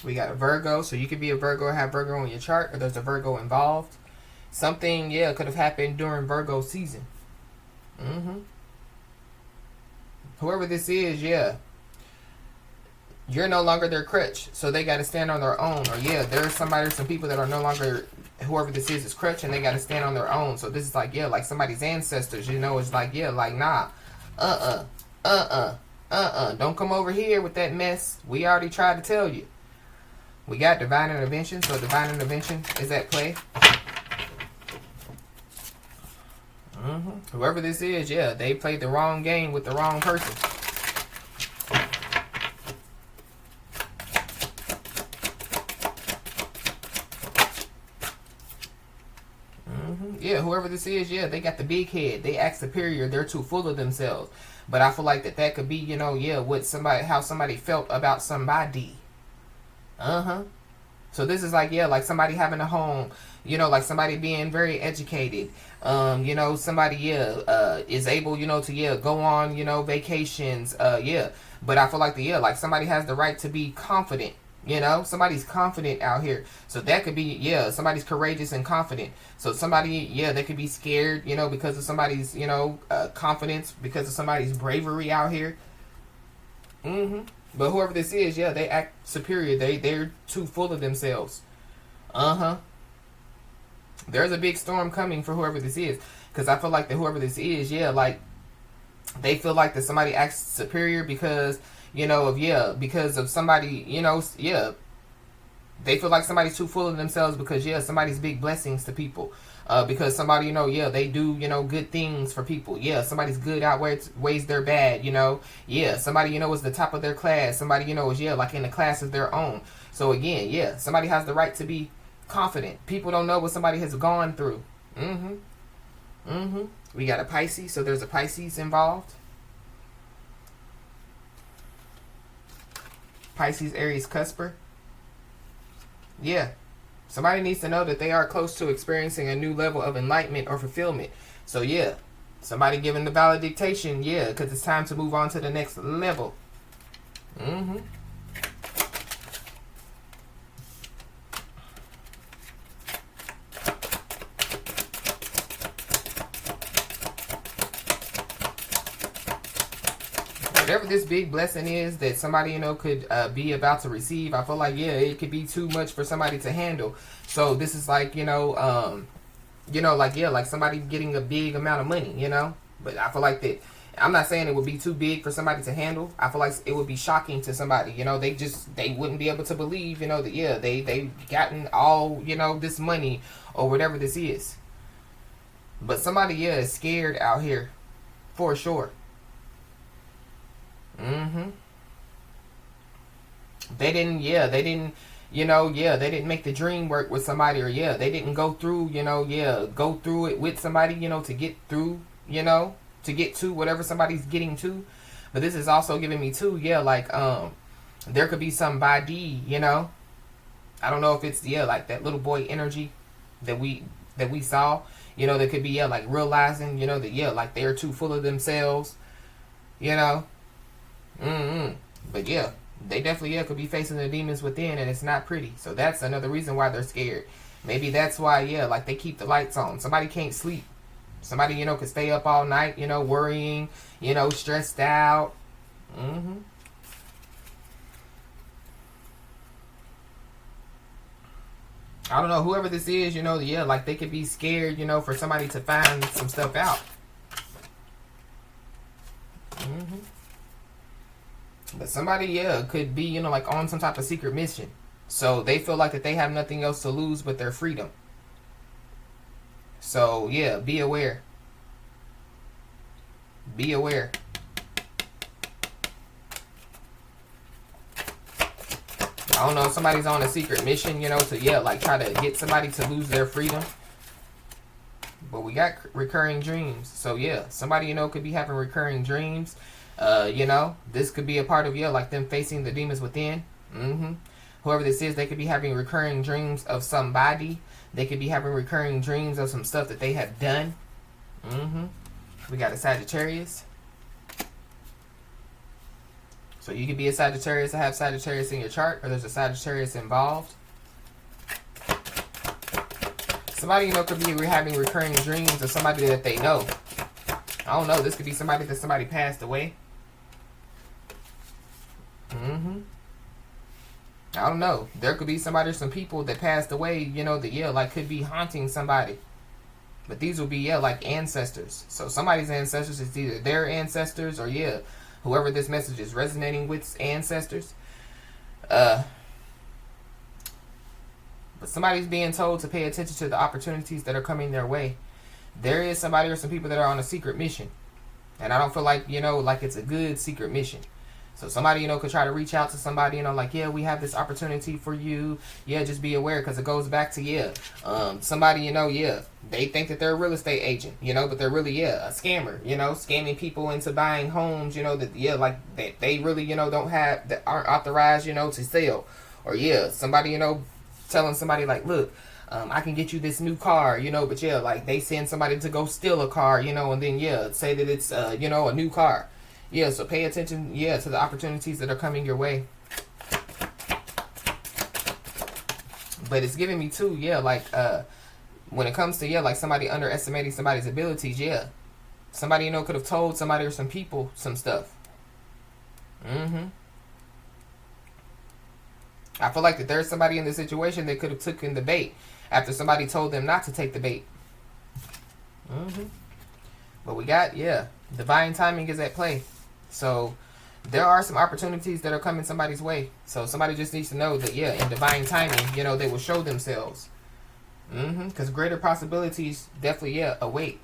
We got a Virgo, so you could be a Virgo, have Virgo on your chart, or there's a Virgo involved. Something, could have happened during Virgo season. Mm-hmm. Whoever this is, you're no longer their crutch, so they got to stand on their own. Or, there's some people that are no longer, whoever this is crutch, and they got to stand on their own. So this is like, like somebody's ancestors, it's like, like, nah, don't come over here with that mess. We already tried to tell you. We got divine intervention, so divine intervention is at play. Mm-hmm. Whoever this is, they played the wrong game with the wrong person. Mm-hmm. Whoever this is, they got the big head. They act superior. They're too full of themselves. But I feel like that could be, what how somebody felt about somebody. Uh-huh. So this is like, like somebody having a home, like somebody being very educated. Somebody, is able, to, go on, vacations. But I feel like like somebody has the right to be confident. Somebody's confident out here. So that could be, somebody's courageous and confident. So somebody, they could be scared, because of somebody's, confidence, because of somebody's bravery out here. Mm-hmm. But whoever this is, they act superior. They're too full of themselves. Uh-huh. There's a big storm coming for whoever this is. Because I feel like that whoever this is, like, they feel like that somebody acts superior because, because of somebody, they feel like somebody's too full of themselves because, somebody's big blessings to people. Because somebody, they do, good things for people. Somebody's good outweighs their bad, Somebody, is the top of their class. Somebody, is, like in a class of their own. So again, somebody has the right to be confident. People don't know what somebody has gone through. Mm-hmm. Mm-hmm. We got a Pisces, so there's a Pisces involved. Pisces, Aries, Cusper. Somebody needs to know that they are close to experiencing a new level of enlightenment or fulfillment. So somebody giving the valid dictation, because it's time to move on to the next level. Mm-hmm. Whatever this big blessing is that somebody, could be about to receive, I feel like, it could be too much for somebody to handle. So this is like, like somebody getting a big amount of money, But I feel like that, I'm not saying it would be too big for somebody to handle. I feel like it would be shocking to somebody, they wouldn't be able to believe, that, they've gotten all, this money or whatever this is. But somebody, is scared out here for sure. Mm-hmm. They didn't, yeah, they didn't, you know, yeah, they didn't make the dream work with somebody, or yeah, they didn't go through, you know, yeah, go through it with somebody, you know, to get through, you know, to get to whatever somebody's getting to. But this is also giving me too, yeah, like there could be somebody, you know, I don't know if it's, yeah, like that little boy energy that we saw, you know, that could be, yeah, like realizing, you know, that, yeah, like they're too full of themselves, you know. But yeah, they definitely, yeah, could be facing the demons within, and it's not pretty. So that's another reason why they're scared. Maybe that's why, yeah, like they keep the lights on. Somebody can't sleep. Somebody, you know, could stay up all night, you know, worrying, you know, stressed out. I don't know, whoever this is, you know, yeah, like they could be scared, you know, for somebody to find some stuff out. But somebody, yeah, could be, you know, like on some type of secret mission. So they feel like that they have nothing else to lose but their freedom. So yeah, be aware. Be aware. I don't know if somebody's on a secret mission, you know, to, yeah, like try to get somebody to lose their freedom. But we got recurring dreams. So yeah, somebody, you know, could be having recurring dreams. You know, this could be a part of, yeah, like them facing the demons within. Whoever this is, they could be having recurring dreams of somebody. They could be having recurring dreams of some stuff that they have done. We got a Sagittarius. So you could be a Sagittarius and have Sagittarius in your chart, or there's a Sagittarius involved. Somebody, you know, could be having recurring dreams of somebody that they know. I don't know. This could be somebody that somebody passed away. I don't know. There could be somebody or some people that passed away, you know, that, yeah, like could be haunting somebody. But these will be, yeah, like ancestors. So somebody's ancestors is either their ancestors or, yeah, whoever this message is resonating with's ancestors. But somebody's being told to pay attention to the opportunities that are coming their way. There is somebody or some people that are on a secret mission. And I don't feel like, you know, like it's a good secret mission. So somebody, you know, could try to reach out to somebody, you know, like, yeah, we have this opportunity for you. Yeah, just be aware, because it goes back to, yeah, somebody, you know, yeah, they think that they're a real estate agent, you know, but they're really, yeah, a scammer, you know, scamming people into buying homes, you know, that, yeah, like they really, you know, don't have, that aren't authorized, you know, to sell. Or, yeah, somebody, you know, telling somebody like, look, I can get you this new car, you know, but yeah, like they send somebody to go steal a car, you know, and then, yeah, say that it's, you know, a new car. Yeah, so pay attention, yeah, to the opportunities that are coming your way. But it's giving me too, yeah, like, when it comes to, yeah, like somebody underestimating somebody's abilities, yeah. Somebody, you know, could have told somebody or some people some stuff. I feel like that there's somebody in the situation that could have taken the bait after somebody told them not to take the bait. But we got, yeah, divine timing is at play. So there are some opportunities that are coming somebody's way. So somebody just needs to know that, yeah, in divine timing, you know, they will show themselves. Because greater possibilities definitely, yeah, await.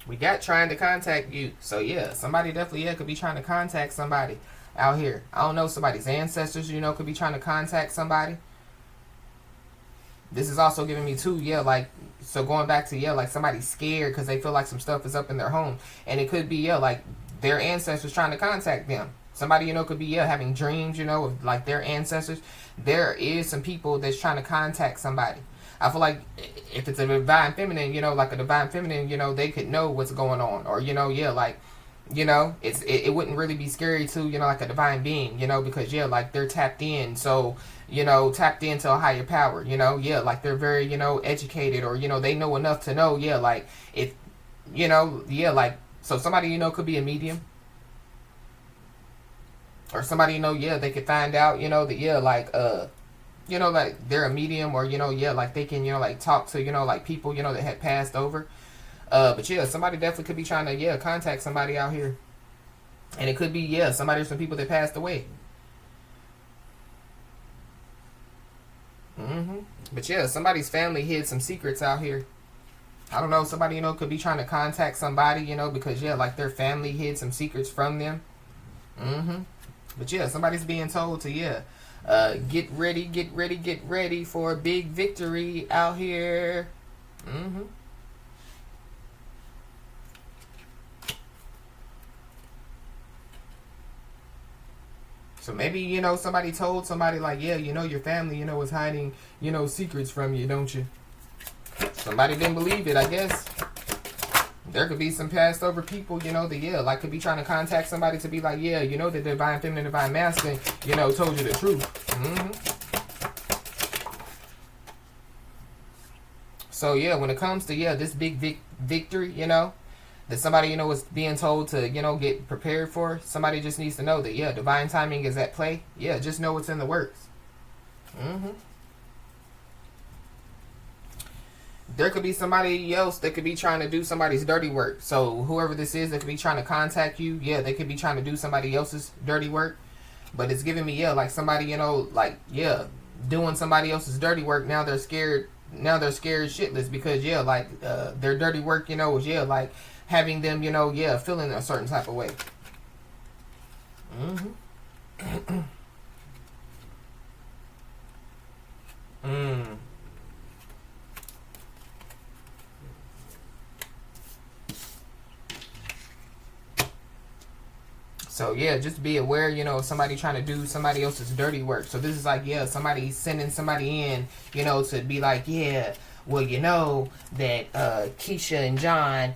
We got trying to contact you. So yeah, somebody definitely, yeah, could be trying to contact somebody out here. I don't know, somebody's ancestors, you know, could be trying to contact somebody. This is also giving me too, yeah, like, so going back to, yeah, like somebody's scared because they feel like some stuff is up in their home. And it could be, yeah, like their ancestors trying to contact them. Somebody, you know, could be, yeah, having dreams, you know, of like their ancestors. There is some people that's trying to contact somebody. I feel like if it's a divine feminine, you know, like a divine feminine, you know, they could know what's going on. Or, you know, yeah, like, you know, it wouldn't really be scary to, you know, like a divine being, you know, because, yeah, like they're tapped in. So, you know, tapped into a higher power, you know, yeah, like they're very, you know, educated, or, you know, they know enough to know, yeah, like if, you know, yeah, like, so somebody, you know, could be a medium. Or somebody, you know, yeah, they could find out, you know, that, yeah, like, you know, like they're a medium, or, you know, yeah, like they can, you know, like talk to, you know, like people, you know, that had passed over. But yeah, somebody definitely could be trying to, yeah, contact somebody out here. And it could be, yeah, somebody or some people that passed away. But yeah, somebody's family hid some secrets out here. I don't know, somebody, you know, could be trying to contact somebody, you know, because, yeah, like their family hid some secrets from them. But, yeah, somebody's being told to, yeah, get ready, get ready, get ready for a big victory out here. So maybe, you know, somebody told somebody like, yeah, you know, your family, you know, is hiding, you know, secrets from you, don't you? Somebody didn't believe it, I guess. There could be some passed over people, you know, that, yeah, like could be trying to contact somebody to be like, yeah, you know, the divine feminine, divine masculine, you know, told you the truth. So, yeah, when it comes to, yeah, this big victory, you know, that somebody, you know, is being told to, you know, get prepared for, somebody just needs to know that, yeah, divine timing is at play. Yeah, just know what's in the works. There could be somebody else that could be trying to do somebody's dirty work. So whoever this is that could be trying to contact you, yeah, they could be trying to do somebody else's dirty work. But it's giving me, yeah, like somebody, you know, like, yeah, doing somebody else's dirty work. Now they're scared. Now they're scared shitless because, yeah, like their dirty work, you know, is, yeah, like having them, you know, yeah, feeling a certain type of way. So, yeah, just be aware, you know, somebody trying to do somebody else's dirty work. So this is like, yeah, somebody sending somebody in, you know, to be like, yeah, well, you know, that Keisha and John,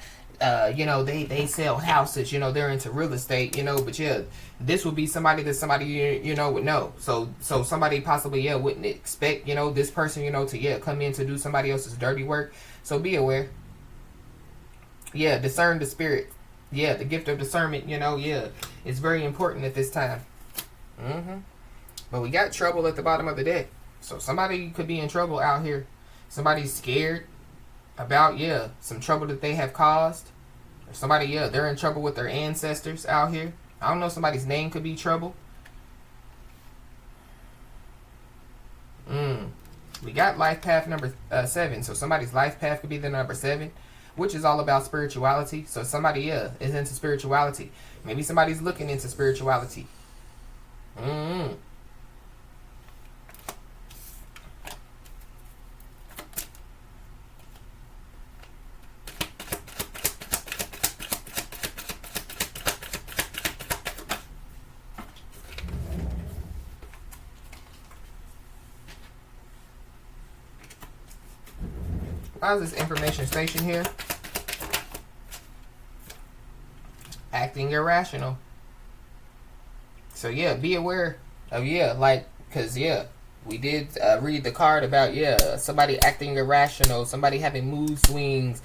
you know, they sell houses, you know, they're into real estate, you know, but yeah, this would be somebody that somebody, you know, would know. So somebody possibly, yeah, wouldn't expect, you know, this person, you know, to, yeah, come in to do somebody else's dirty work. So be aware. Yeah, discern the spirit. Yeah, the gift of discernment, you know, yeah, it's very important at this time. But we got trouble at the bottom of the deck. So somebody could be in trouble out here. Somebody's scared about, yeah, some trouble that they have caused. Or somebody, yeah, they're in trouble with their ancestors out here. I don't know, somebody's name could be trouble. We got life path number 7. So somebody's life path could be the number 7, which is all about spirituality. So somebody, yeah, is into spirituality. Maybe somebody's looking into spirituality. Why is this information station here? Acting irrational. So yeah, be aware of, yeah, like, because, yeah, we did read the card about, yeah, somebody acting irrational, somebody having mood swings,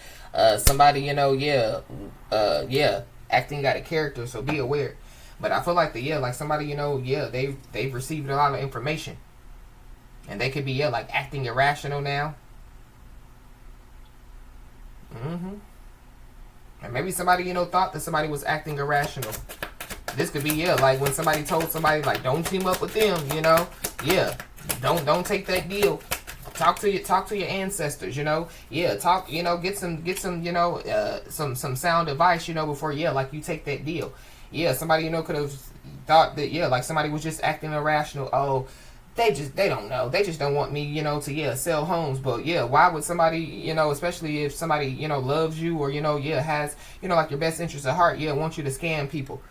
somebody, you know, yeah, yeah, acting out of character. So be aware. But I feel like yeah, like somebody, you know, yeah, they've received a lot of information, and they could be, yeah, like acting irrational now. And maybe somebody, you know, thought that somebody was acting irrational. This could be, yeah, like when somebody told somebody, like, don't team up with them, you know. Yeah, don't take that deal. Talk to your ancestors, you know. Yeah, talk, you know, get some, you know, some sound advice, you know, before, yeah, like you take that deal. Yeah, somebody, you know, could have thought that, yeah, like somebody was just acting irrational. Oh, they don't know. They just don't want me, you know, to, yeah, sell homes. But, yeah, why would somebody, you know, especially if somebody, you know, loves you or, you know, yeah, has, you know, like your best interest at heart, yeah, want you to scam people.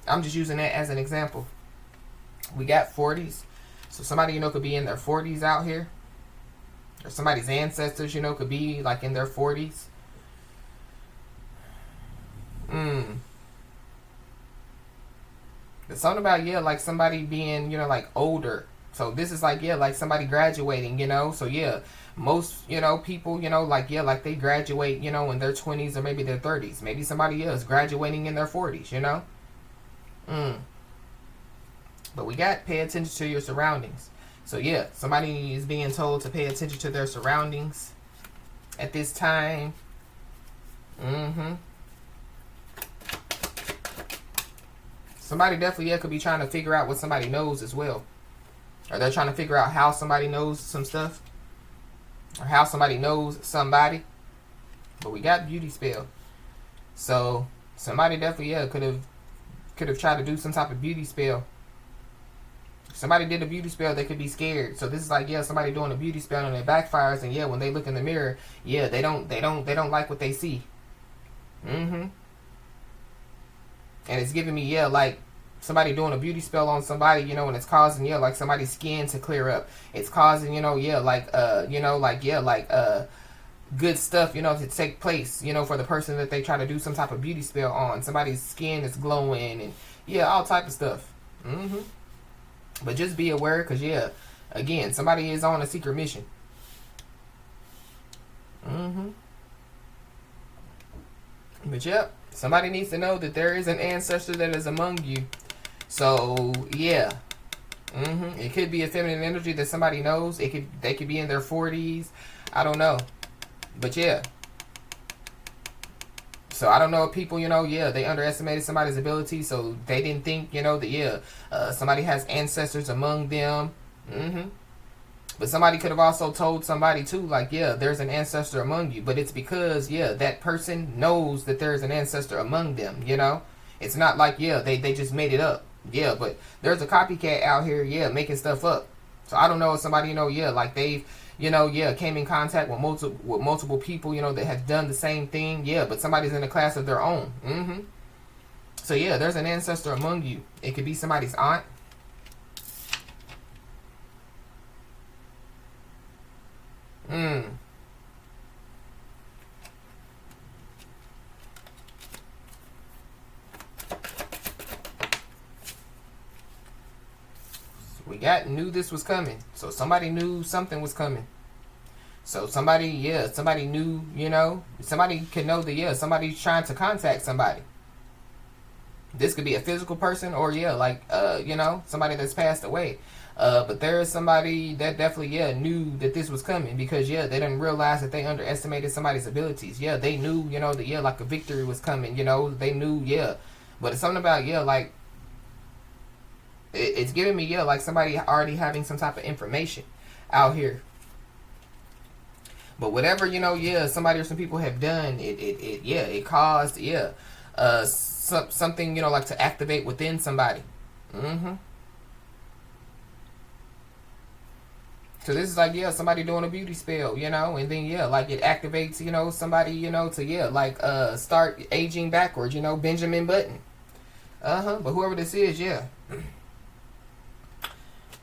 I'm just using that as an example. We got 40s. So somebody, you know, could be in their 40s out here. Or somebody's ancestors, you know, could be like in their 40s. There's something about, yeah, like somebody being, you know, like older. So this is like, yeah, like somebody graduating, you know. So yeah, most, you know, people, you know, like, yeah, like they graduate, you know, in their 20s or maybe their 30s. Maybe somebody else graduating in their 40s, you know. But we got pay attention to your surroundings. So yeah, somebody is being told to pay attention to their surroundings at this time. Somebody definitely, yeah, could be trying to figure out what somebody knows as well. Or they're trying to figure out how somebody knows some stuff. or how somebody knows somebody. But we got beauty spell. So somebody definitely, yeah, could have tried to do some type of beauty spell. Somebody did a beauty spell, they could be scared. So this is like, yeah, somebody doing a beauty spell and it backfires, and yeah, when they look in the mirror, yeah, they don't like what they see. And it's giving me, yeah, like somebody doing a beauty spell on somebody, you know, and it's causing, yeah, like somebody's skin to clear up. It's causing, you know, yeah, like good stuff, you know, to take place, you know, for the person that they try to do some type of beauty spell on. Somebody's skin is glowing, and yeah, all type of stuff. But just be aware, because yeah, again, somebody is on a secret mission. But yep, somebody needs to know that there is an ancestor that is among you. So yeah. It could be a feminine energy that somebody knows. They could be in their 40s. I don't know. But yeah. So I don't know if people, you know, yeah, they underestimated somebody's ability, so they didn't think, you know, that yeah, somebody has ancestors among them. But somebody could have also told somebody too, like, yeah, there's an ancestor among you. But it's because, yeah, that person knows that there's an ancestor among them, you know? It's not like, yeah, they just made it up. Yeah, but there's a copycat out here, yeah, making stuff up. So I don't know if somebody, you know, yeah, like they've, you know, yeah, came in contact with multiple people, you know, that have done the same thing. Yeah, but somebody's in a class of their own. So yeah, there's an ancestor among you. It could be somebody's aunt. We knew this was coming. So somebody knew something was coming. So somebody, yeah, somebody knew, you know, somebody could know that, yeah, somebody's trying to contact somebody. This could be a physical person, or yeah, like, you know, somebody that's passed away. But there is somebody that definitely, yeah, knew that this was coming, because yeah, they didn't realize that they underestimated somebody's abilities. Yeah, they knew, you know, that yeah, like a victory was coming, you know, they knew, yeah. But it's something about, yeah, like, it's giving me, yeah, like somebody already having some type of information out here. But whatever, you know, yeah, somebody or some people have done, it caused, yeah, something, you know, like to activate within somebody. So this is like, yeah, somebody doing a beauty spell, you know, and then yeah, like it activates, you know, somebody, you know, to yeah, like start aging backwards, you know, Benjamin Button. But whoever this is, yeah.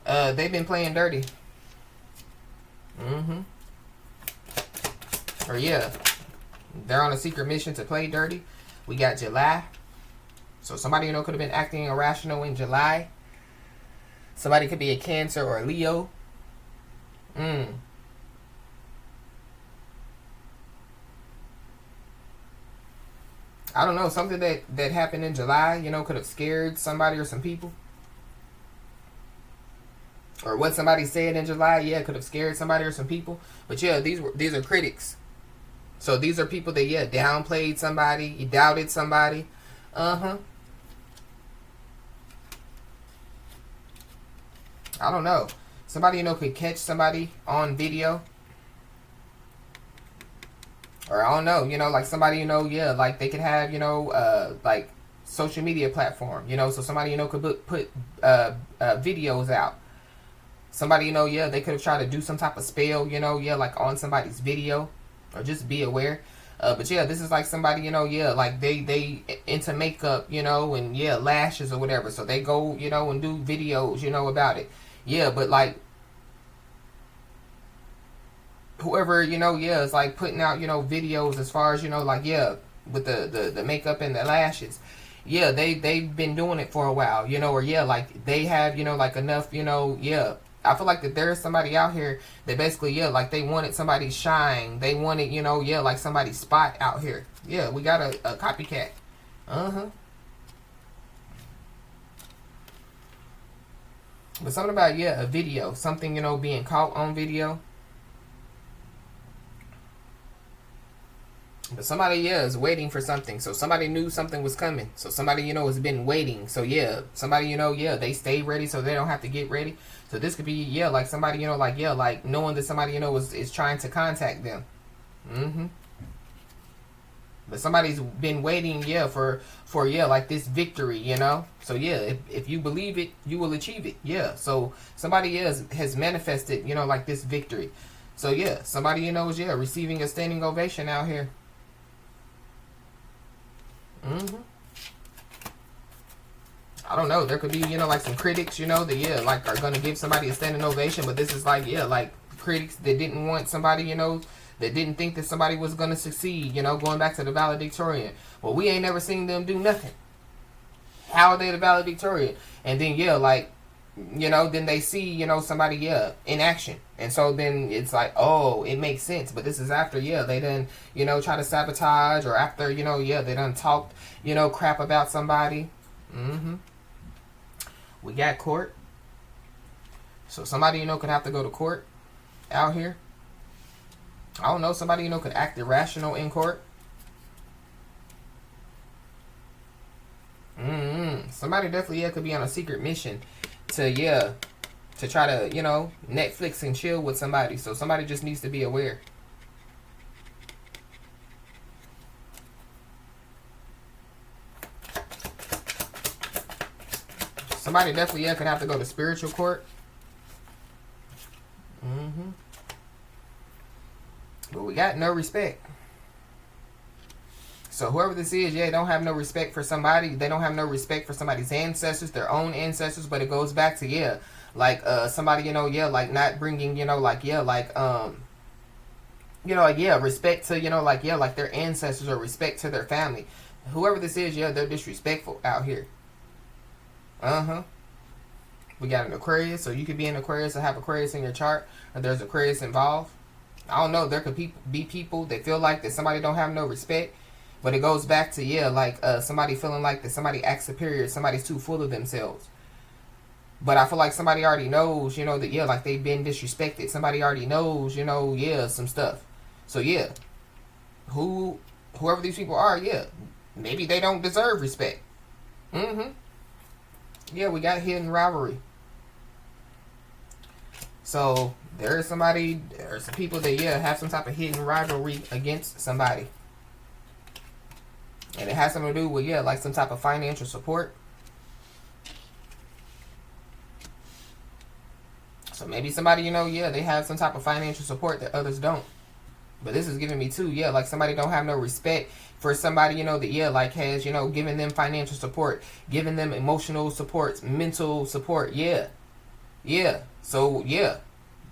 They've been playing dirty. Or yeah, they're on a secret mission to play dirty. We got July. So somebody, you know, could have been acting irrational in July. Somebody could be a Cancer or a Leo. I don't know, something that happened in July, you know, could have scared somebody or some people. Or what somebody said in July, yeah, could have scared somebody or some people. But yeah, these are critics. So these are people that, yeah, downplayed somebody, you doubted somebody. I don't know. Somebody, you know, could catch somebody on video. Or I don't know, you know, like somebody, you know, yeah, like they could have, you know, like social media platform, you know, so somebody, you know, could put videos out. Somebody, you know, yeah, they could have tried to do some type of spell, you know, yeah, like on somebody's video, or just be aware. But yeah, this is like somebody, you know, yeah, like they into makeup, you know, and yeah, lashes or whatever. So they go, you know, and do videos, you know, about it. Yeah, but like whoever, you know, yeah, is like putting out, you know, videos as far as, you know, like, yeah, with the makeup and the lashes. Yeah, they've been doing it for a while, you know, or yeah, like they have, you know, like enough, you know, yeah. I feel like that there's somebody out here that basically, yeah, like they wanted somebody's shine. They wanted, you know, yeah, like somebody's spot out here. Yeah, we got a copycat. But something about, yeah, a video. Something, you know, being caught on video. But somebody, yeah, is waiting for something. So somebody knew something was coming. So somebody, has been waiting. So yeah, somebody, yeah, they stay ready so they don't have to get ready. So this could be, yeah, like somebody, like knowing that somebody, is trying to contact them. But somebody's been waiting, yeah, for yeah, like this victory, So yeah, if you believe it, you will achieve it. Yeah. So somebody has manifested, like this victory. So yeah, somebody, is, yeah, receiving a standing ovation out here. I don't know. There could be, like some critics, that, yeah, like are going to give somebody a standing ovation. But this is like, yeah, like critics that didn't want somebody, that didn't think that somebody was going to succeed, going back to the valedictorian. Well, we ain't never seen them do nothing. How are they the valedictorian? And then, yeah, like, then they see, somebody, yeah, in action. And so then it's like, oh, it makes sense. But this is after, yeah, they done, try to sabotage, or after, yeah, they done talked, crap about somebody. We got court. So somebody, could have to go to court out here. I don't know. Somebody, could act irrational in court. Somebody definitely, yeah, could be on a secret mission to, yeah, to try to, Netflix and chill with somebody. So somebody just needs to be aware. Somebody definitely, yeah, could have to go to spiritual court. But we got no respect. So whoever this is, yeah, don't have no respect for somebody. They don't have no respect for somebody's ancestors, their own ancestors. But it goes back to, yeah, like somebody, yeah, like not bringing, like, yeah, like like, yeah, respect to, like, yeah, like their ancestors, or respect to their family. Whoever this is, yeah, they're disrespectful out here. We got an Aquarius, so you could be an Aquarius or have Aquarius in your chart, or there's Aquarius involved. I don't know. There could be people that feel like that somebody don't have no respect. But it goes back to, yeah, like somebody feeling like that somebody acts superior, somebody's too full of themselves. But I feel like somebody already knows, that, yeah, like they've been disrespected. Somebody already knows, yeah, some stuff. So, yeah, whoever these people are, yeah, maybe they don't deserve respect. Yeah, we got hidden rivalry. So, there's some people that, yeah, have some type of hidden rivalry against somebody. And it has something to do with, yeah, like some type of financial support. So maybe somebody, yeah, they have some type of financial support that others don't. But this is giving me too, yeah, like somebody don't have no respect for somebody, that, yeah, like has, giving them financial support, giving them emotional support, mental support, yeah. Yeah. So, yeah.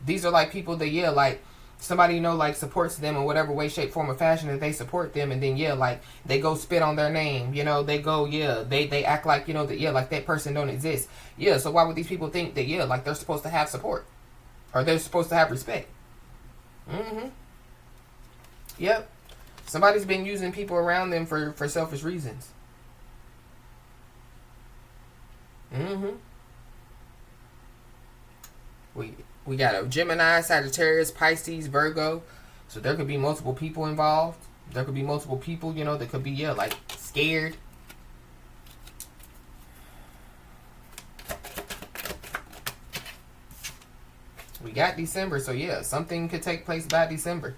These are like people that, yeah, like somebody, like supports them in whatever way, shape, form, or fashion that they support them. And then, yeah, like they go spit on their name, they go, yeah, they act like, that, yeah, like that person don't exist. Yeah. So why would these people think that, yeah, like they're supposed to have support, or they're supposed to have respect? Yep. Somebody's been using people around them for selfish reasons. We got a Gemini, Sagittarius, Pisces, Virgo. So there could be multiple people involved. There could be multiple people, that could be, yeah, like scared. We got December, so yeah, something could take place by December.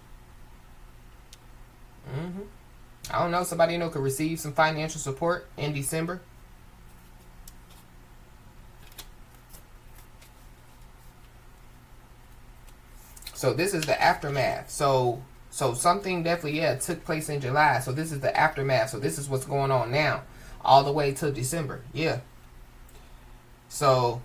I don't know, somebody, could receive some financial support in December. So this is the aftermath. So something definitely, yeah, took place in July. So this is the aftermath. So this is what's going on now, all the way to December. Yeah. So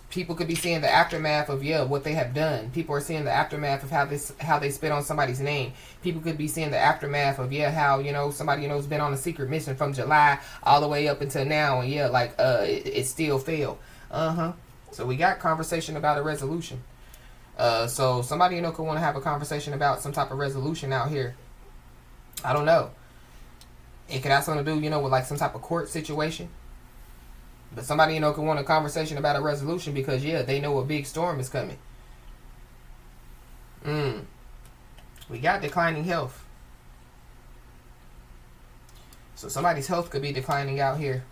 people could be seeing the aftermath of, yeah, what they have done. People are seeing the aftermath of how they spit on somebody's name. People could be seeing the aftermath of, yeah, how, somebody, has been on a secret mission from July all the way up until now, and yeah, like it still failed. So we got conversation about a resolution. So somebody, could want to have a conversation about some type of resolution out here. I don't know. It could have something to do, with like some type of court situation. But somebody, could want a conversation about a resolution because, yeah, they know a big storm is coming. We got declining health. So somebody's health could be declining out here.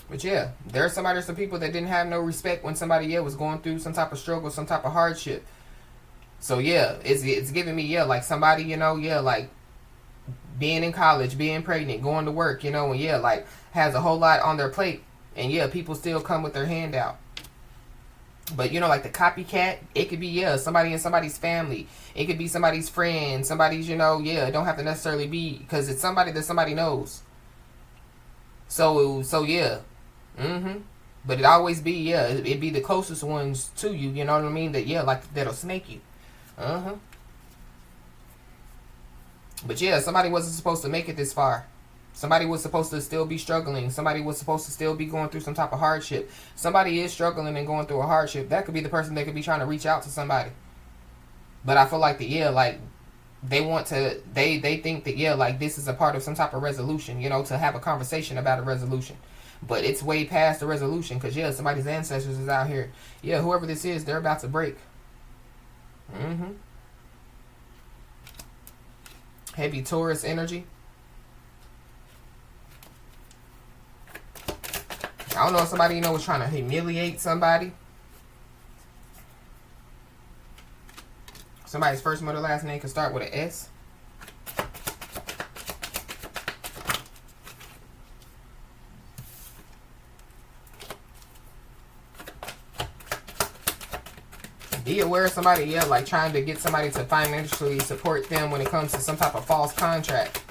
But yeah, there are somebody or some people that didn't have no respect when somebody was going through some type of struggle, some type of hardship. So yeah, it's giving me, like somebody, like being in college, being pregnant, going to work, and like has a whole lot on their plate. And people still come with their hand out. But like the copycat, it could be somebody in somebody's family. It could be somebody's friend, somebody's, it don't have to necessarily be, because it's somebody that somebody knows. So yeah. But it always be, it'd be the closest ones to you, you know what I mean? That like that'll snake you. But yeah, somebody wasn't supposed to make it this far. Somebody was supposed to still be struggling. Somebody was supposed to still be going through some type of hardship. Somebody is struggling and going through a hardship. That could be the person that could be trying to reach out to somebody. But I feel like like they want to, they think that, like this is a part of some type of resolution, to have a conversation about a resolution. But it's way past the resolution, because somebody's ancestors is out here. Whoever this is, they're about to break. Heavy Taurus energy. I don't know if somebody, was trying to humiliate somebody. Somebody's first, mother, last name can start with an S. Be aware of somebody, like trying to get somebody to financially support them when it comes to some type of false contract.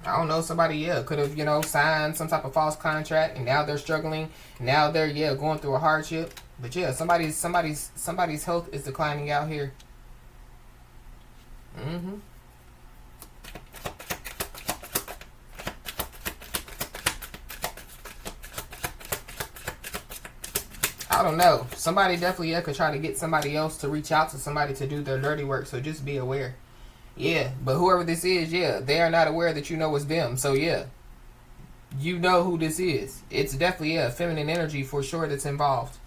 I don't know, somebody, could have, signed some type of false contract, and now they're struggling. Now they're, going through a hardship. But somebody's health is declining out here. I don't know. Somebody definitely could try to get somebody else to reach out to somebody to do their dirty work. So just be aware. But whoever this is, they are not aware that it's them. So you know who this is. It's definitely feminine energy for sure that's involved.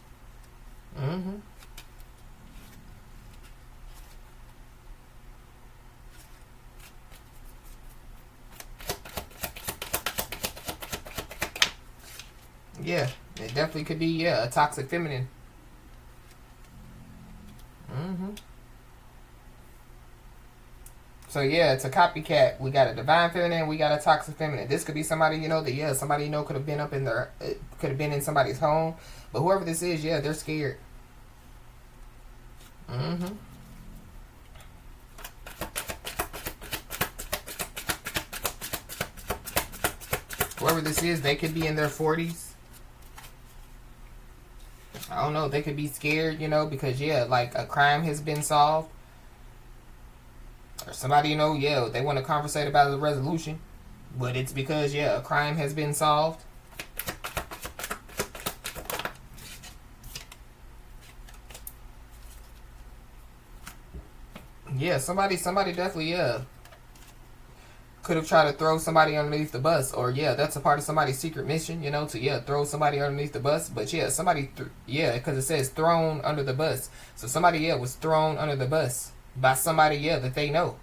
It definitely could be a toxic feminine. So it's a copycat. We got a divine feminine. We got a toxic feminine. This could be somebody that somebody could have been up in their could have been in somebody's home. But whoever this is, they're scared. Whoever this is, they could be in their 40s. I don't know. They could be scared, because like a crime has been solved. Or somebody, they want to conversate about the resolution. But it's because, a crime has been solved. Somebody definitely, could have tried to throw somebody underneath the bus. Or, that's a part of somebody's secret mission, to, throw somebody underneath the bus. But, somebody, because it says thrown under the bus. So, somebody, was thrown under the bus by somebody, that they know.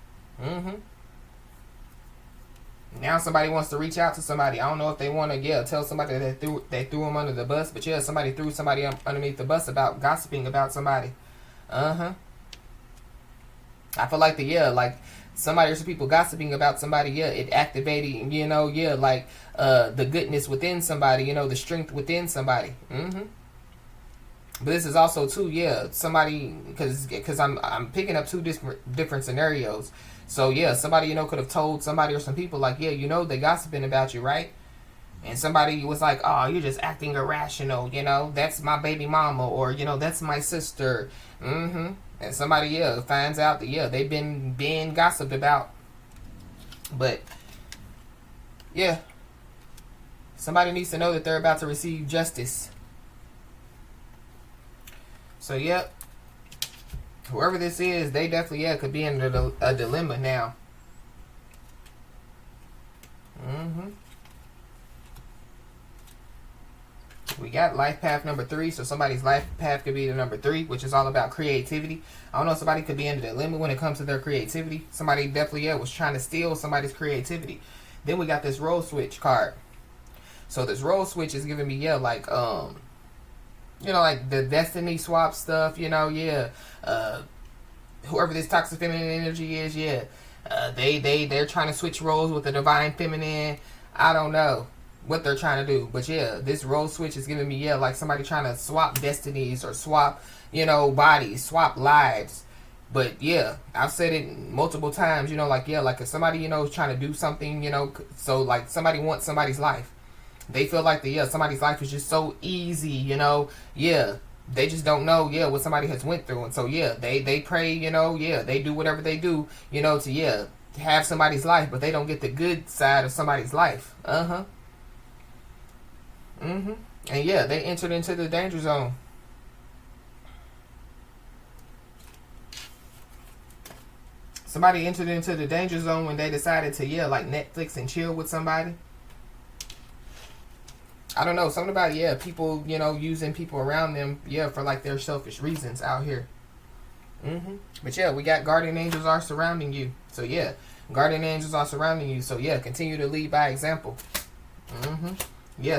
Now somebody wants to reach out to somebody. I don't know if they want to, tell somebody that they threw them under the bus. But, somebody threw somebody underneath the bus about gossiping about somebody. I feel like like somebody or some people gossiping about somebody, it activating, like the goodness within somebody, the strength within somebody. But this is also too, somebody, because I'm picking up two different scenarios. So somebody could have told somebody or some people like, they gossiping about you, right? And somebody was like, oh, you're just acting irrational, that's my baby mama, or that's my sister. And somebody finds out that they've been being gossiped about. But somebody needs to know that they're about to receive justice. So whoever this is, they definitely could be in a dilemma now. We got life path number 3. So somebody's life path could be the number 3, which is all about creativity. I don't know, somebody could be under the limit when it comes to their creativity. Somebody definitely, was trying to steal somebody's creativity. Then we got this role switch card. So this role switch is giving me, like, like the destiny swap stuff, whoever this toxic feminine energy is, they're trying to switch roles with the divine feminine. I don't know what they're trying to do, but this role switch is giving me, like somebody trying to swap destinies or swap, bodies, swap lives. But I've said it multiple times, like if somebody, is trying to do something, so like somebody wants somebody's life. They feel like somebody's life is just so easy, they just don't know, what somebody has went through. And so, they pray, they do whatever they do, to, have somebody's life, but they don't get the good side of somebody's life. And they entered into the danger zone. Somebody entered into the danger zone when they decided to, like Netflix and chill with somebody. I don't know, something about, people, using people around them, for like their selfish reasons out here. But we got guardian angels are surrounding you. So guardian angels are surrounding you. So continue to lead by example.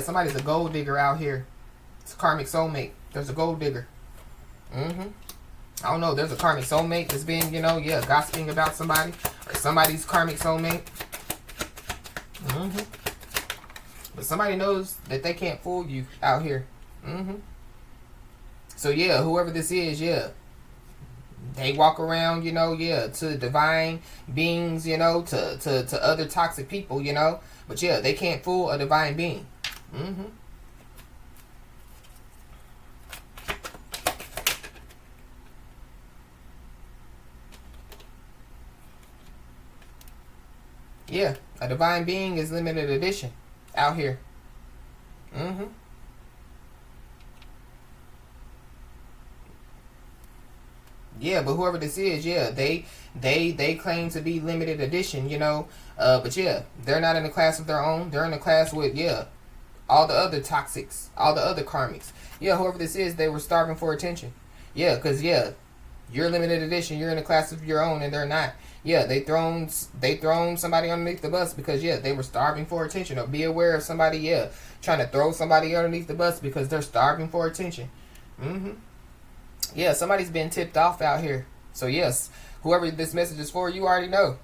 Somebody's a gold digger out here. It's a karmic soulmate. There's a gold digger. I don't know, there's a karmic soulmate that's been, gossiping about somebody. Or somebody's karmic soulmate. But somebody knows that they can't fool you out here. So whoever this is, they walk around, to divine beings, to other toxic people, but they can't fool a divine being. A divine being is limited edition out here. But whoever this is, they claim to be limited edition, but they're not in a class of their own. They're in a class with all the other toxics, all the other karmics. Whoever this is, they were starving for attention. Because you're limited edition, you're in a class of your own, and they're not. They thrown somebody underneath the bus because they were starving for attention. Or be aware of somebody trying to throw somebody underneath the bus because they're starving for attention. Somebody's been tipped off out here. So whoever this message is for, you already know.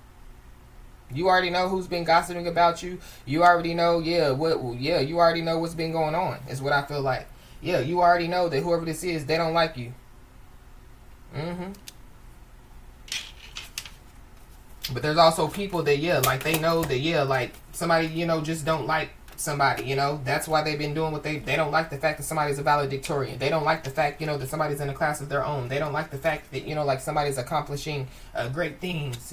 You already know who's been gossiping about you. You already know, you already know what's been going on, is what I feel like. You already know that whoever this is, they don't like you. But there's also people that, like they know that, like somebody, just don't like somebody, That's why they've been doing what they don't like the fact that somebody's a valedictorian. They don't like the fact, that somebody's in a class of their own. They don't like the fact that, like somebody's accomplishing great things.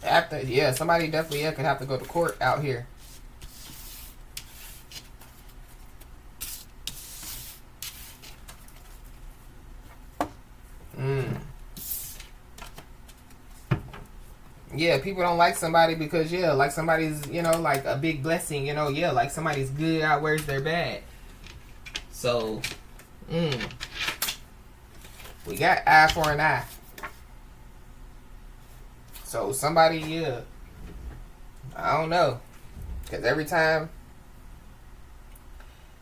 After, somebody definitely could have to go to court out here. People don't like somebody because, like somebody's, like a big blessing, like somebody's good outweighs their bad. So, we got eye for an eye. So somebody, I don't know, because every time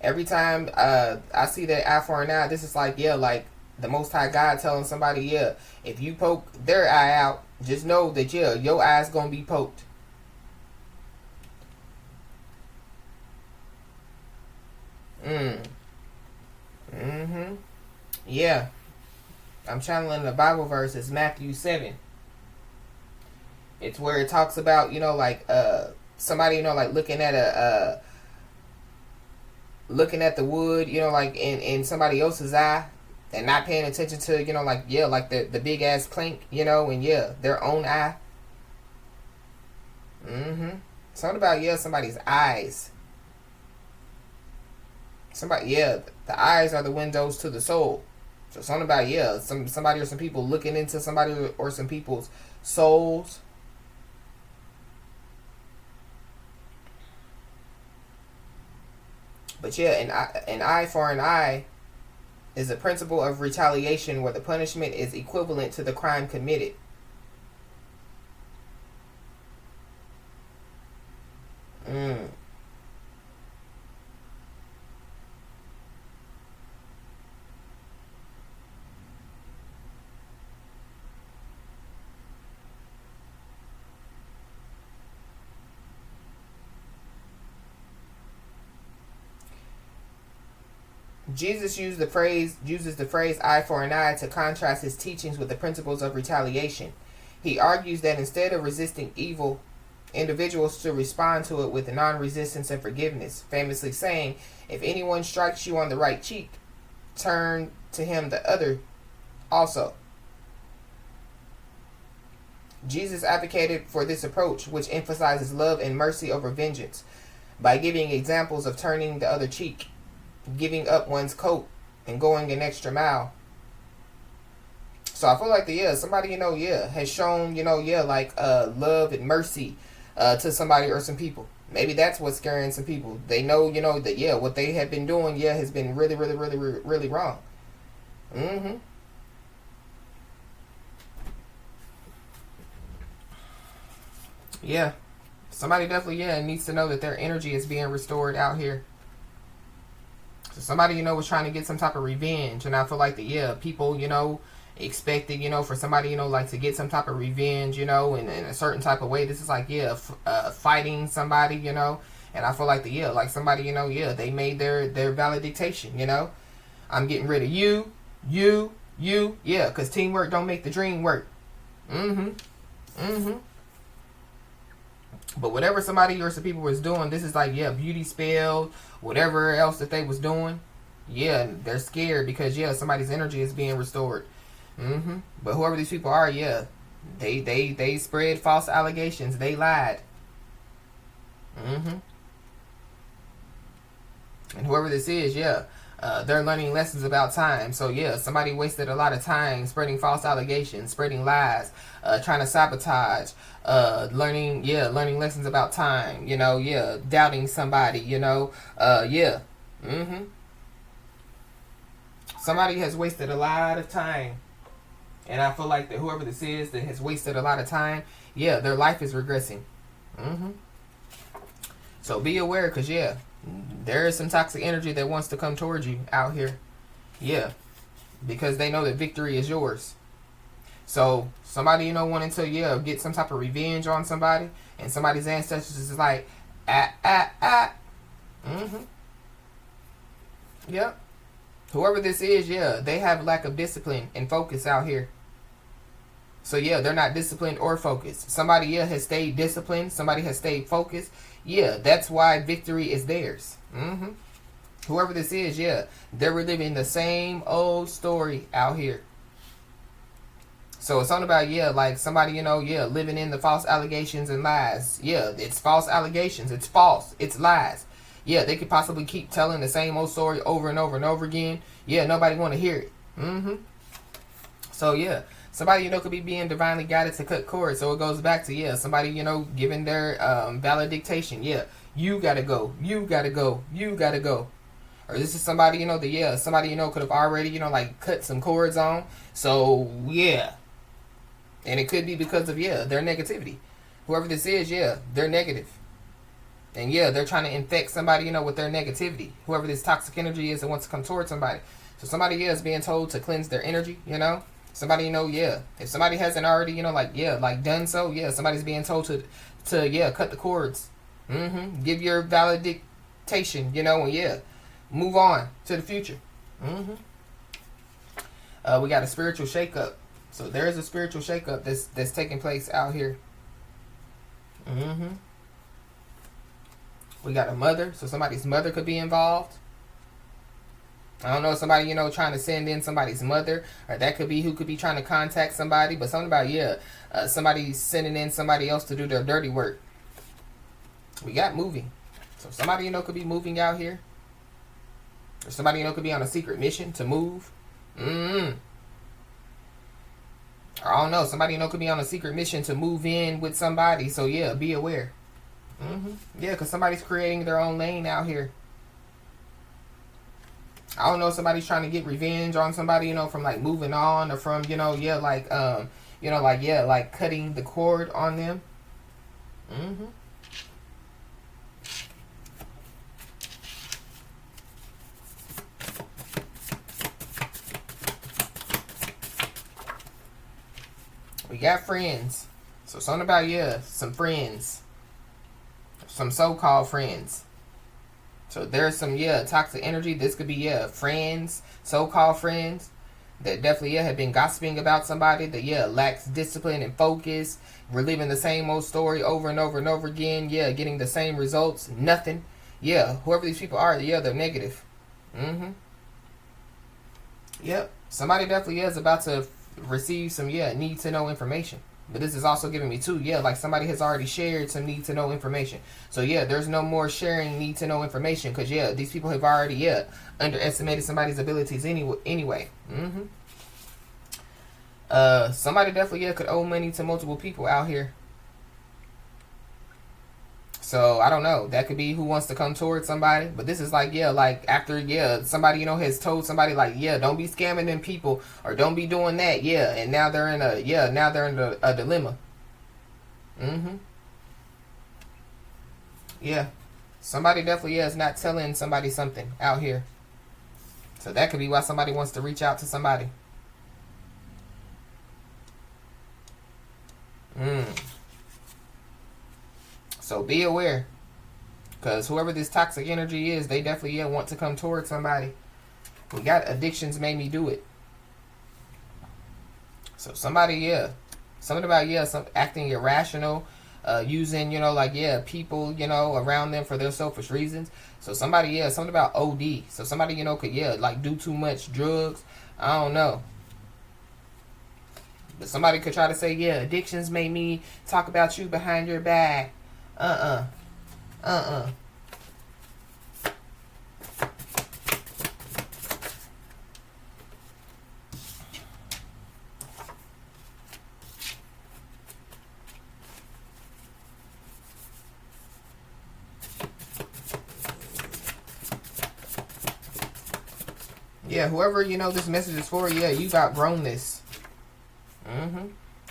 I see that eye for an eye, this is like, like the Most High God telling somebody, if you poke their eye out, just know that, your eye's gonna be poked. I'm channeling the Bible verse. It's Matthew 7. It's where it talks about, like somebody, like looking at the wood, like in somebody else's eye, and not paying attention to, like the big ass plank, and their own eye. Something about somebody's eyes. Somebody, yeah, the eyes are the windows to the soul. So something about, yeah, somebody or some people looking into somebody or some people's souls. But yeah, an eye for an eye is a principle of retaliation where the punishment is equivalent to the crime committed. Mm. Jesus uses the phrase eye for an eye to contrast his teachings with the principles of retaliation. He argues that instead of resisting evil, individuals should respond to it with non-resistance and forgiveness, famously saying, if anyone strikes you on the right cheek, turn to him the other also. Jesus advocated for this approach, which emphasizes love and mercy over vengeance, by giving examples of turning the other cheek, giving up one's coat, and going an extra mile. So I feel like somebody has shown like love and mercy to somebody or some people. Maybe that's what's scaring some people. They know that what they have been doing has been really really really really, really wrong. Mm-hmm. Yeah, somebody definitely needs to know that their energy is being restored out here. So somebody was trying to get some type of revenge, and I feel like people expected for somebody like to get some type of revenge in a certain type of way. This is like fighting somebody and I feel like like somebody they made their valid dictation. I'm getting rid of you, because teamwork don't make the dream work. Mm-hmm. But whatever somebody or some people was doing, this is like beauty spell, whatever else that they was doing. They're scared because somebody's energy is being restored. But whoever these people are, they spread false allegations. They lied. And whoever this is, they're learning lessons about time. So somebody wasted a lot of time spreading false allegations, spreading lies, trying to sabotage, learning lessons about time, doubting somebody, Somebody has wasted a lot of time. And I feel like that whoever this is that has wasted a lot of time, their life is regressing. So be aware, because there is some toxic energy that wants to come towards you out here. Because they know that victory is yours. So somebody wanting to get some type of revenge on somebody, and somebody's ancestors is like whoever this is, they have lack of discipline and focus out here. So they're not disciplined or focused. Somebody has stayed disciplined, somebody has stayed focused. That's why victory is theirs. Whoever this is, they're reliving the same old story out here. So it's something about like somebody living in the false allegations and lies. It's false allegations, it's false, it's lies. They could possibly keep telling the same old story over and over and over again. Nobody want to hear it. So somebody could be being divinely guided to cut cords. So it goes back to somebody giving their valid dictation. You gotta go, you gotta go, you gotta go. Or this is somebody that somebody could have already like cut some cords on. So and it could be because of their negativity. Whoever this is, they're negative. And they're trying to infect somebody with their negativity. Whoever this toxic energy is that wants to come towards somebody. So somebody is being told to cleanse their energy, Somebody if somebody hasn't already like done so, somebody's being told to cut the cords. Give your valid dictation, and move on to the future. We got a spiritual shakeup. So there is a spiritual shakeup that's taking place out here. We got a mother, so somebody's mother could be involved. I don't know, somebody, trying to send in somebody's mother, or that could be who could be trying to contact somebody, but something about, somebody sending in somebody else to do their dirty work. We got moving. So somebody, could be moving out here. Or somebody you know could be on a secret mission to move. Or I don't know. Somebody you know could be on a secret mission to move in with somebody. So yeah, be aware. Yeah, because somebody's creating their own lane out here. I don't know if somebody's trying to get revenge on somebody, you know, from like moving on, or from, you know, yeah, like you know, like, yeah, like cutting the cord on them. We got friends. So something about, yeah, some friends. Some so-called friends. So there's some, yeah, toxic energy. This could be, yeah, friends, so-called friends that definitely, yeah, have been gossiping about somebody that, yeah, lacks discipline and focus, reliving the same old story over and over and over again, yeah, getting the same results, nothing. Yeah, whoever these people are, yeah, they're negative. Yep. Somebody definitely is about to receive some, yeah, need to know information. But this is also giving me too, yeah, like somebody has already shared some need to know information. So yeah, there's no more sharing need to know information, because yeah, these people have already, yeah, underestimated somebody's abilities anyway. Somebody definitely, yeah, could owe money to multiple people out here. So I don't know. That could be who wants to come towards somebody. But this is like, yeah, like after, yeah, somebody, you know, has told somebody like, yeah, don't be scamming them people, or don't be doing that. Yeah. And now they're in a, yeah, now they're in a dilemma. Yeah. Somebody definitely, yeah, is not telling somebody something out here. So that could be why somebody wants to reach out to somebody. So be aware. Because whoever this toxic energy is, they definitely, yeah, want to come towards somebody. We got addictions made me do it. So somebody, yeah. Something about, yeah, some acting irrational. Using, you know, like, yeah, people, you know, around them for their selfish reasons. So somebody, yeah, something about OD. So somebody, you know, could, yeah, like do too much drugs. I don't know. But somebody could try to say, yeah, addictions made me talk about you behind your back. Yeah, whoever, you know, this message is for, yeah, you got grown this.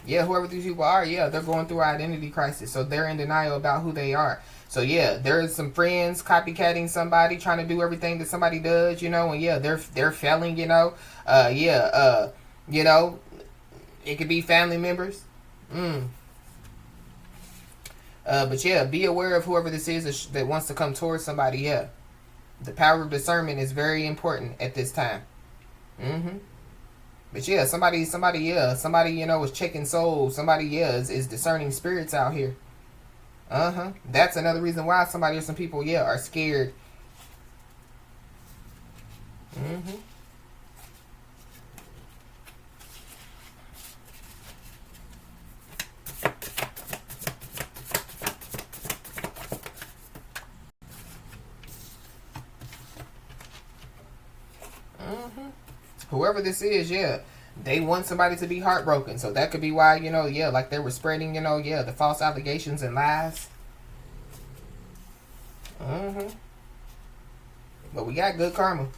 Yeah, whoever these people are, yeah, they're going through an identity crisis. So they're in denial about who they are. So yeah, there's some friends copycatting somebody, trying to do everything that somebody does, you know, and yeah, they're failing, you know. You know, it could be family members. But yeah, be aware of whoever this is that wants to come towards somebody, yeah. The power of discernment is very important at this time. But yeah, somebody, you know, is checking souls. Somebody, yeah, is discerning spirits out here. That's another reason why somebody or some people, yeah, are scared. Whoever this is, yeah, they want somebody to be heartbroken. So that could be why, you know, yeah, like they were spreading, you know, yeah, the false allegations and lies. But we got good karma.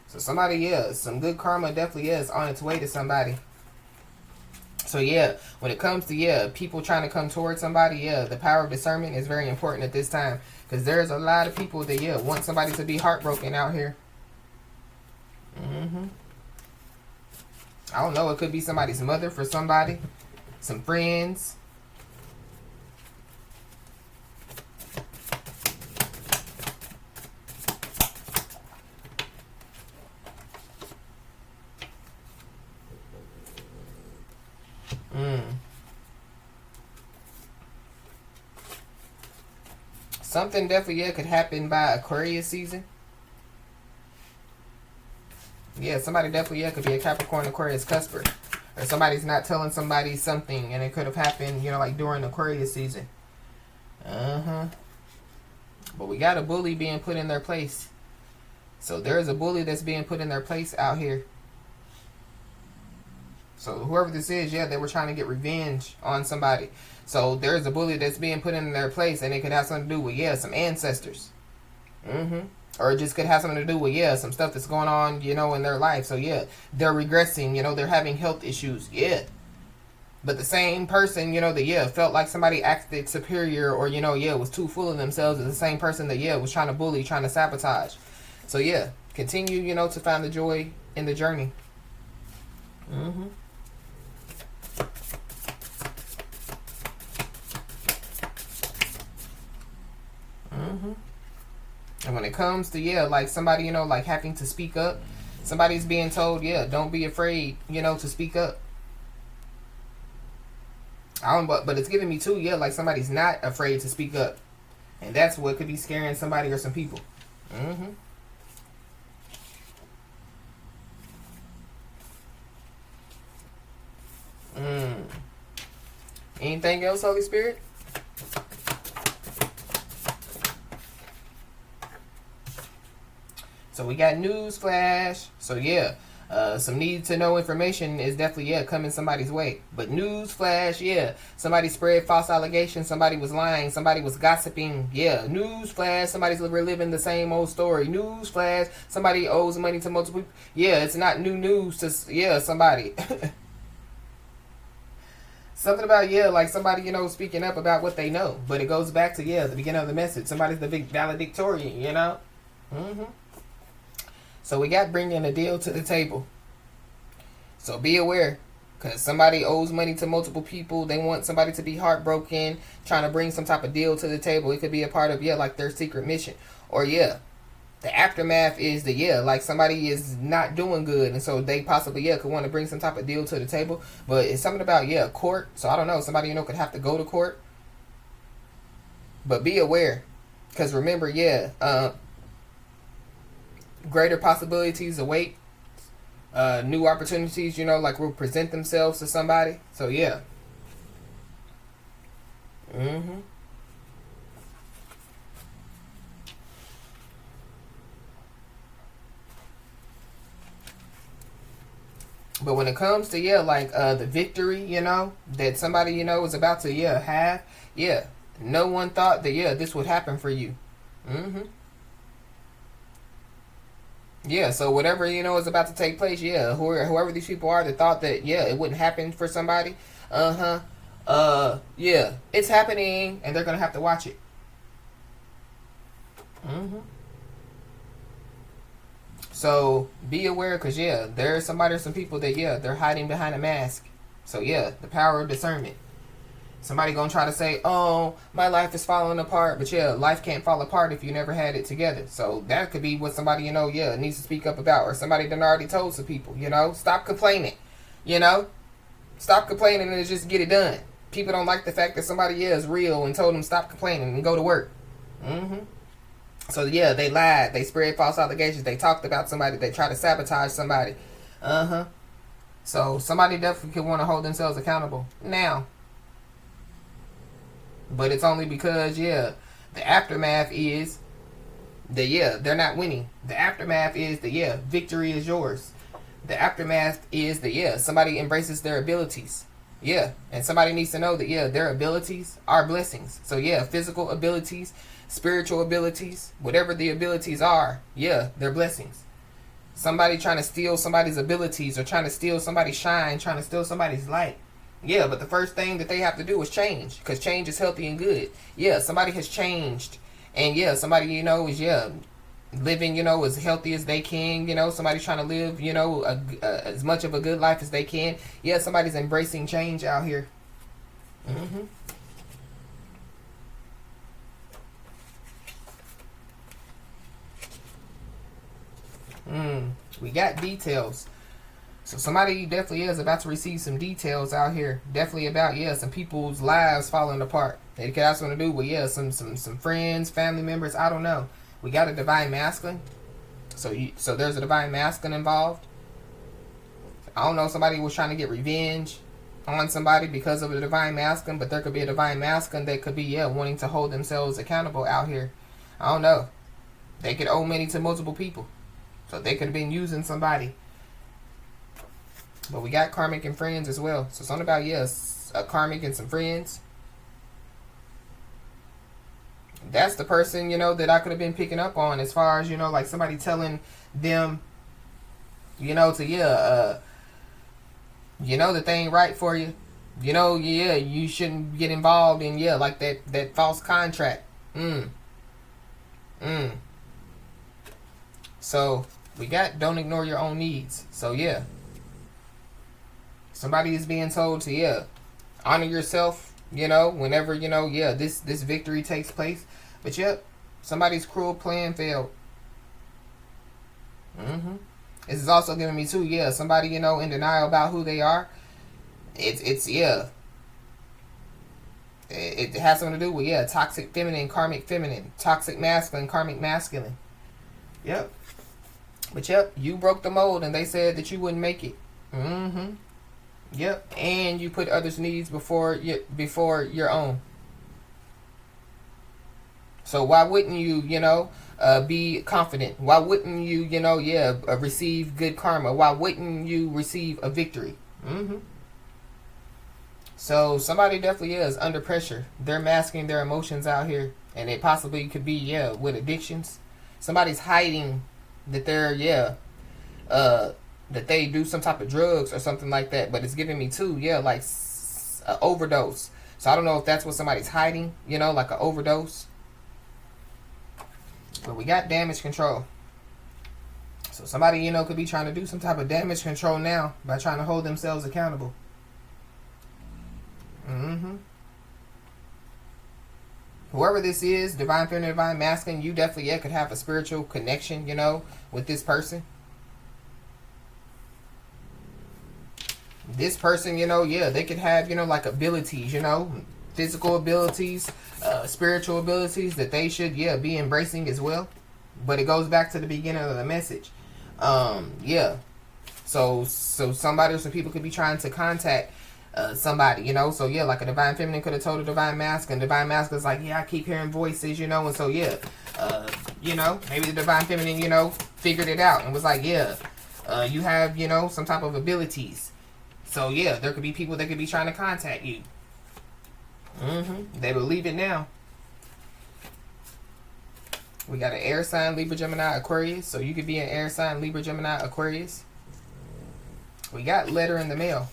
So somebody, yeah, some good karma definitely is on its way to somebody. So yeah, when it comes to, yeah, people trying to come towards somebody, yeah, the power of discernment is very important at this time. Because there's a lot of people that, yeah, want somebody to be heartbroken out here. I don't know, it could be somebody's mother for somebody. Some friends. Something definitely, yeah, could happen by Aquarius season. Yeah, somebody definitely, yeah, could be a Capricorn, Aquarius, cusper. Or somebody's not telling somebody something, and it could have happened, you know, like during Aquarius season. But we got a bully being put in their place. So there is a bully that's being put in their place out here. So whoever this is, yeah, they were trying to get revenge on somebody. So there's a bully that's being put in their place, and it could have something to do with, yeah, some ancestors. Or it just could have something to do with, yeah, some stuff that's going on, you know, in their life. So yeah, they're regressing, you know, they're having health issues. Yeah. But the same person, you know, that, yeah, felt like somebody acted superior or, you know, yeah, was too full of themselves is the same person that, yeah, was trying to bully, trying to sabotage. So, yeah, continue, you know, to find the joy in the journey. And when it comes to, yeah, like somebody, you know, like having to speak up, somebody's being told, yeah, don't be afraid, you know, to speak up. But it's giving me too, yeah, like somebody's not afraid to speak up. And that's what could be scaring somebody or some people. Anything else, Holy Spirit? So we got news flash. So yeah, some need to know information is definitely, yeah, coming somebody's way. But news flash, yeah, somebody spread false allegations, somebody was lying, somebody was gossiping. Yeah, news flash, somebody's reliving the same old story. News flash, somebody owes money to multiple people. Yeah, it's not new news to, yeah, somebody. Something about, yeah, like somebody, you know, speaking up about what they know. But it goes back to, yeah, the beginning of the message. Somebody's the big valedictorian, you know? So we got bringing a deal to the table. So be aware, because somebody owes money to multiple people. They want somebody to be heartbroken, trying to bring some type of deal to the table. It could be a part of, yeah, like their secret mission. Or, yeah, the aftermath is the, yeah, like somebody is not doing good. And so they possibly, yeah, could want to bring some type of deal to the table. But it's something about, yeah, court. So I don't know. Somebody, you know, could have to go to court. But be aware. Because remember, yeah, greater possibilities await. New opportunities, you know, like will present themselves to somebody. So yeah. But when it comes to, yeah, like the victory, you know, that somebody, you know, is about to, yeah, have, yeah, no one thought that, yeah, this would happen for you. Yeah, so whatever, you know, is about to take place, yeah, whoever these people are that thought that, yeah, it wouldn't happen for somebody, yeah, it's happening, and they're gonna have to watch it. So be aware, because, yeah, there's somebody or some people that, yeah, they're hiding behind a mask. So yeah, the power of discernment. Somebody gonna try to say, oh, my life is falling apart. But yeah, life can't fall apart if you never had it together. So that could be what somebody, you know, yeah, needs to speak up about. Or somebody done already told some people, you know, stop complaining. You know, stop complaining and just get it done. People don't like the fact that somebody, yeah, is real and told them stop complaining and go to work. So yeah, they lied. They spread false allegations. They talked about somebody. They tried to sabotage somebody. So somebody definitely could want to hold themselves accountable now. But it's only because, yeah, the aftermath is that, yeah, they're not winning. The aftermath is that, yeah, victory is yours. The aftermath is that, yeah, somebody embraces their abilities. Yeah, and somebody needs to know that, yeah, their abilities are blessings. So, yeah, physical abilities, spiritual abilities, whatever the abilities are, yeah, they're blessings. Somebody trying to steal somebody's abilities or trying to steal somebody's shine, trying to steal somebody's light. Yeah, but the first thing that they have to do is change, because change is healthy and good. Yeah, somebody has changed. And yeah, somebody, you know, is, yeah, living, you know, as healthy as they can. You know, somebody's trying to live, you know, as much of a good life as they can. Yeah, somebody's embracing change out here. We got details. So somebody definitely is about to receive some details out here. Definitely about, yeah, some people's lives falling apart. It could have something to do with, yeah, some friends, family members. I don't know. We got a divine masculine. So there's a divine masculine involved. I don't know. Somebody was trying to get revenge on somebody because of a divine masculine, but there could be a divine masculine that could be, yeah, wanting to hold themselves accountable out here. I don't know. They could owe money to multiple people. So they could have been using somebody. But we got karmic and friends as well. So something about, yes, a karmic and some friends. That's the person, that I could have been picking up on as far as, like somebody telling them, that they ain't right for you. You shouldn't get involved in, like that false contract. So we got don't ignore your own needs. So yeah. Somebody is being told to, honor yourself, whenever, this victory takes place. But yep, somebody's cruel plan failed. This is also giving me too, somebody, in denial about who they are. It has something to do with, toxic feminine, karmic feminine, toxic masculine, karmic masculine. Yep. But yep, you broke the mold and they said that you wouldn't make it. Yep. And you put others' needs before your own. So why wouldn't you, be confident? Why wouldn't you, receive good karma? Why wouldn't you receive a victory? So somebody definitely is under pressure. They're masking their emotions out here. And it possibly could be, with addictions. Somebody's hiding that they're, that they do some type of drugs or something like that. But it's giving me too, like an overdose. So I don't know if that's what somebody's hiding, like an overdose. But we got damage control. So somebody, could be trying to do some type of damage control now by trying to hold themselves accountable. Whoever this is, divine feminine, divine masculine, you definitely, could have a spiritual connection, with this person. This person, they could have, like abilities, physical abilities, spiritual abilities that they should, be embracing as well. But it goes back to the beginning of the message. So somebody or some people could be trying to contact somebody, so like a divine feminine could have told a divine masculine. Divine masculine's like, I keep hearing voices, and so maybe the divine feminine, figured it out and was like, you have, some type of abilities. So there could be people that could be trying to contact you. They believe it now. We got an air sign, Libra, Gemini, Aquarius. So you could be an air sign, Libra, Gemini, Aquarius. We got letter in the mail.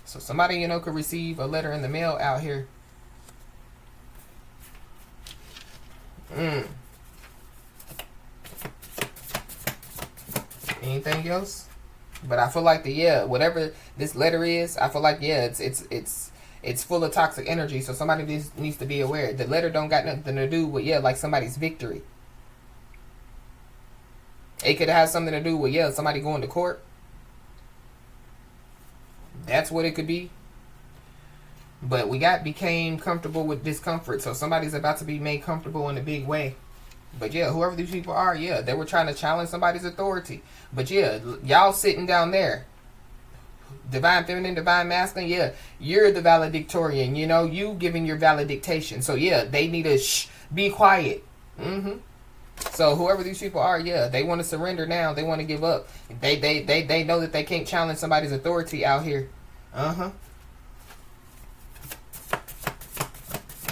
So somebody, could receive a letter in the mail out here. Anything else? But I feel like whatever this letter is, I feel like it's full of toxic energy. So somebody needs to be aware. The letter don't got nothing to do with like somebody's victory. It could have something to do with somebody going to court. That's what it could be. But we became comfortable with discomfort. So somebody's about to be made comfortable in a big way. But whoever these people are, they were trying to challenge somebody's authority. But y'all sitting down there, divine feminine, divine masculine, you're the valedictorian, you giving your valedictation. So they need to be quiet. So whoever these people are, they want to surrender now. They want to give up. They know that they can't challenge somebody's authority out here.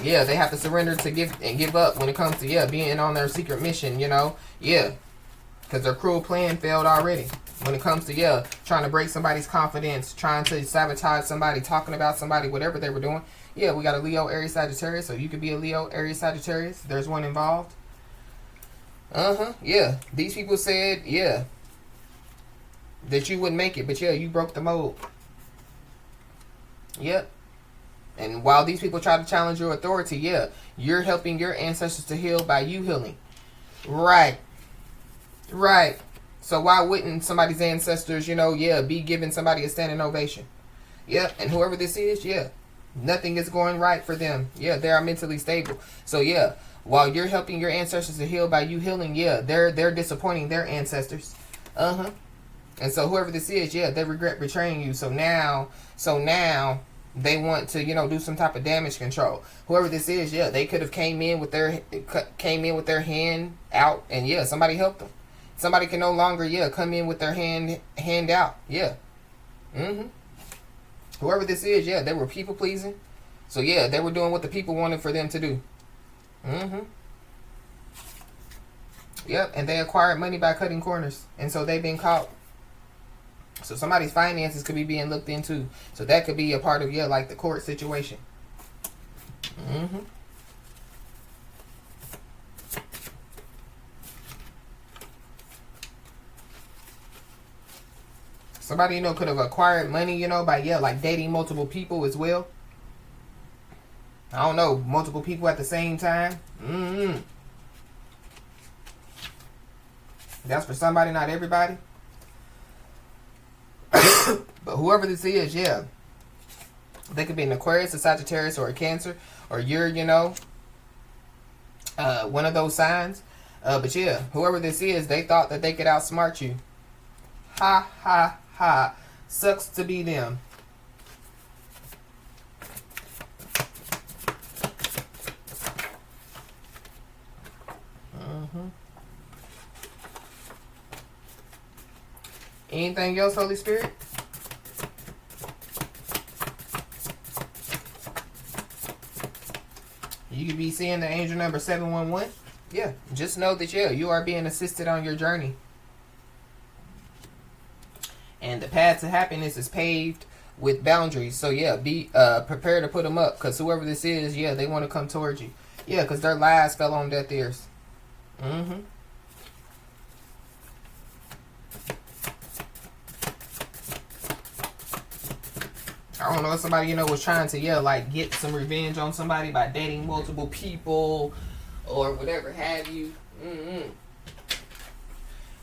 They have to surrender to give up when it comes to being on their secret mission, because their cruel plan failed already. When it comes to trying to break somebody's confidence, trying to sabotage somebody, talking about somebody, whatever they were doing. We got a Leo, Aries, Sagittarius. So you could be a Leo, Aries, Sagittarius. There's one involved. These people said that you wouldn't make it, but you broke the mold. And while these people try to challenge your authority, you're helping your ancestors to heal by you healing. Right. So why wouldn't somebody's ancestors, be giving somebody a standing ovation? And whoever this is, nothing is going right for them. They are mentally stable. So while you're helping your ancestors to heal by you healing, they're disappointing their ancestors. And so whoever this is, they regret betraying you. So now, they want to, you know, do some type of damage control. Whoever this is, yeah, they could have came in with their hand out, and yeah, somebody helped them. Somebody can no longer, yeah, come in with their hand out. Yeah. Whoever this is, yeah, they were people pleasing. So yeah, they were doing what the people wanted for them to do. Yep, and they acquired money by cutting corners, and so they've been caught. So somebody's finances could be being looked into. So that could be a part of, yeah, like the court situation. Somebody, you know, could have acquired money, you know, by, yeah, like dating multiple people as well. I don't know, multiple people at the same time. That's for somebody, not everybody. But whoever this is, yeah, they could be an Aquarius, a Sagittarius, or a Cancer, or you're, you know, one of those signs. But yeah, whoever this is, they thought that they could outsmart you. Ha ha ha. Sucks to be them. Anything else, Holy Spirit? You could be seeing the angel number 711. Yeah, just know that, yeah, you are being assisted on your journey. And the path to happiness is paved with boundaries. So, yeah, be prepared to put them up. Because whoever this is, yeah, they want to come towards you. Yeah, because their lies fell on deaf ears. I don't know if somebody, you know, was trying to, yeah, like get some revenge on somebody by dating multiple people or whatever have you.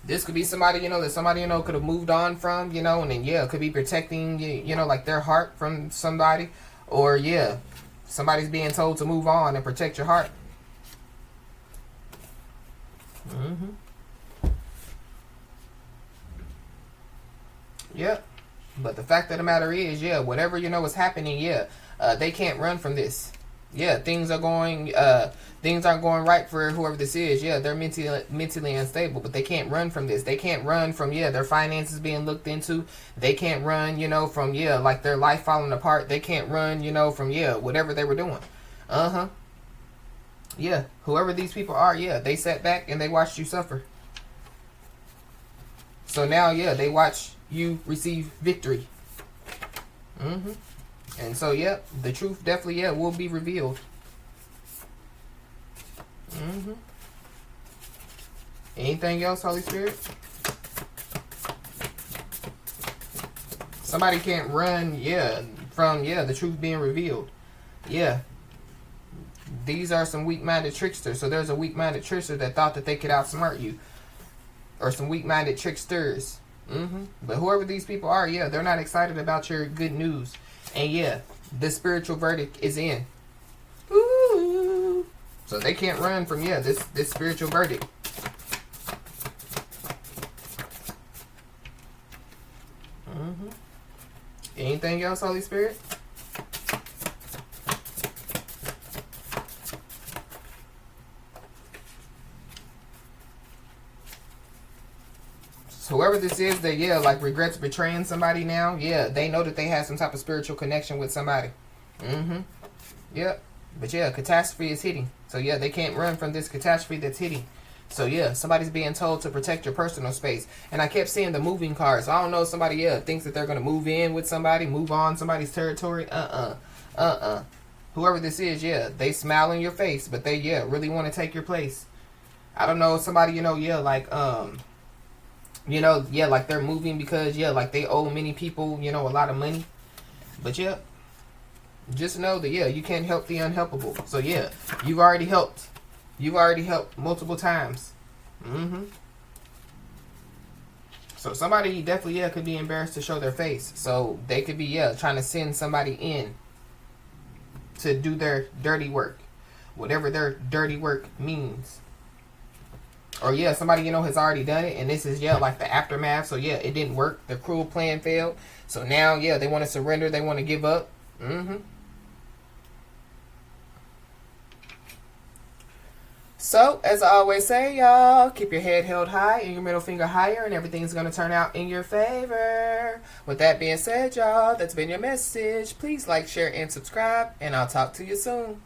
This could be somebody, you know, that somebody, you know, could have moved on from, you know, and then, yeah, could be protecting, you know, like their heart from somebody. Or, yeah, somebody's being told to move on and protect your heart. Yep. But the fact of the matter is, yeah, whatever, you know, is happening, yeah, they can't run from this. Yeah, things aren't going right for whoever this is. Yeah, they're mentally unstable, but they can't run from this. They can't run from, yeah, their finances being looked into. They can't run, you know, from, yeah, like their life falling apart. They can't run, you know, from, yeah, whatever they were doing. Yeah, whoever these people are, yeah, they sat back and they watched you suffer. So now, yeah, they watch you receive victory. And so, yeah, the truth definitely, yeah, will be revealed. Anything else, Holy Spirit? Somebody can't run, yeah, from, yeah, the truth being revealed. Yeah. These are some weak-minded tricksters. So there's a weak-minded trickster that thought that they could outsmart you. Or some weak-minded tricksters. But whoever these people are, yeah, they're not excited about your good news. And yeah, the spiritual verdict is in. Ooh. So they can't run from, yeah, this spiritual verdict. Anything else, Holy Spirit? So whoever this is that, yeah, like regrets betraying somebody now, yeah, they know that they have some type of spiritual connection with somebody. Yep. But yeah, catastrophe is hitting. So yeah, they can't run from this catastrophe that's hitting. So yeah, somebody's being told to protect your personal space. And I kept seeing the moving cards. So I don't know if somebody, yeah, thinks that they're going to move in with somebody, move on somebody's territory. Whoever this is, yeah, they smile in your face, but they, yeah, really want to take your place. I don't know, somebody, you know, yeah, like, you know, yeah, like they're moving because, yeah, like they owe many people, you know, a lot of money. But yeah, just know that, yeah, you can't help the unhelpable. So yeah, you've already helped. You've already helped multiple times. So somebody definitely, yeah, could be embarrassed to show their face. So they could be, yeah, trying to send somebody in to do their dirty work. Whatever their dirty work means. Or yeah, somebody, you know, has already done it, and this is, yeah, like the aftermath. So yeah, it didn't work. The cruel plan failed. So now, yeah, they want to surrender. They want to give up. Mm-hmm. So, as I always say, y'all, keep your head held high and your middle finger higher, and everything's going to turn out in your favor. With that being said, y'all, that's been your message. Please like, share, and subscribe, and I'll talk to you soon.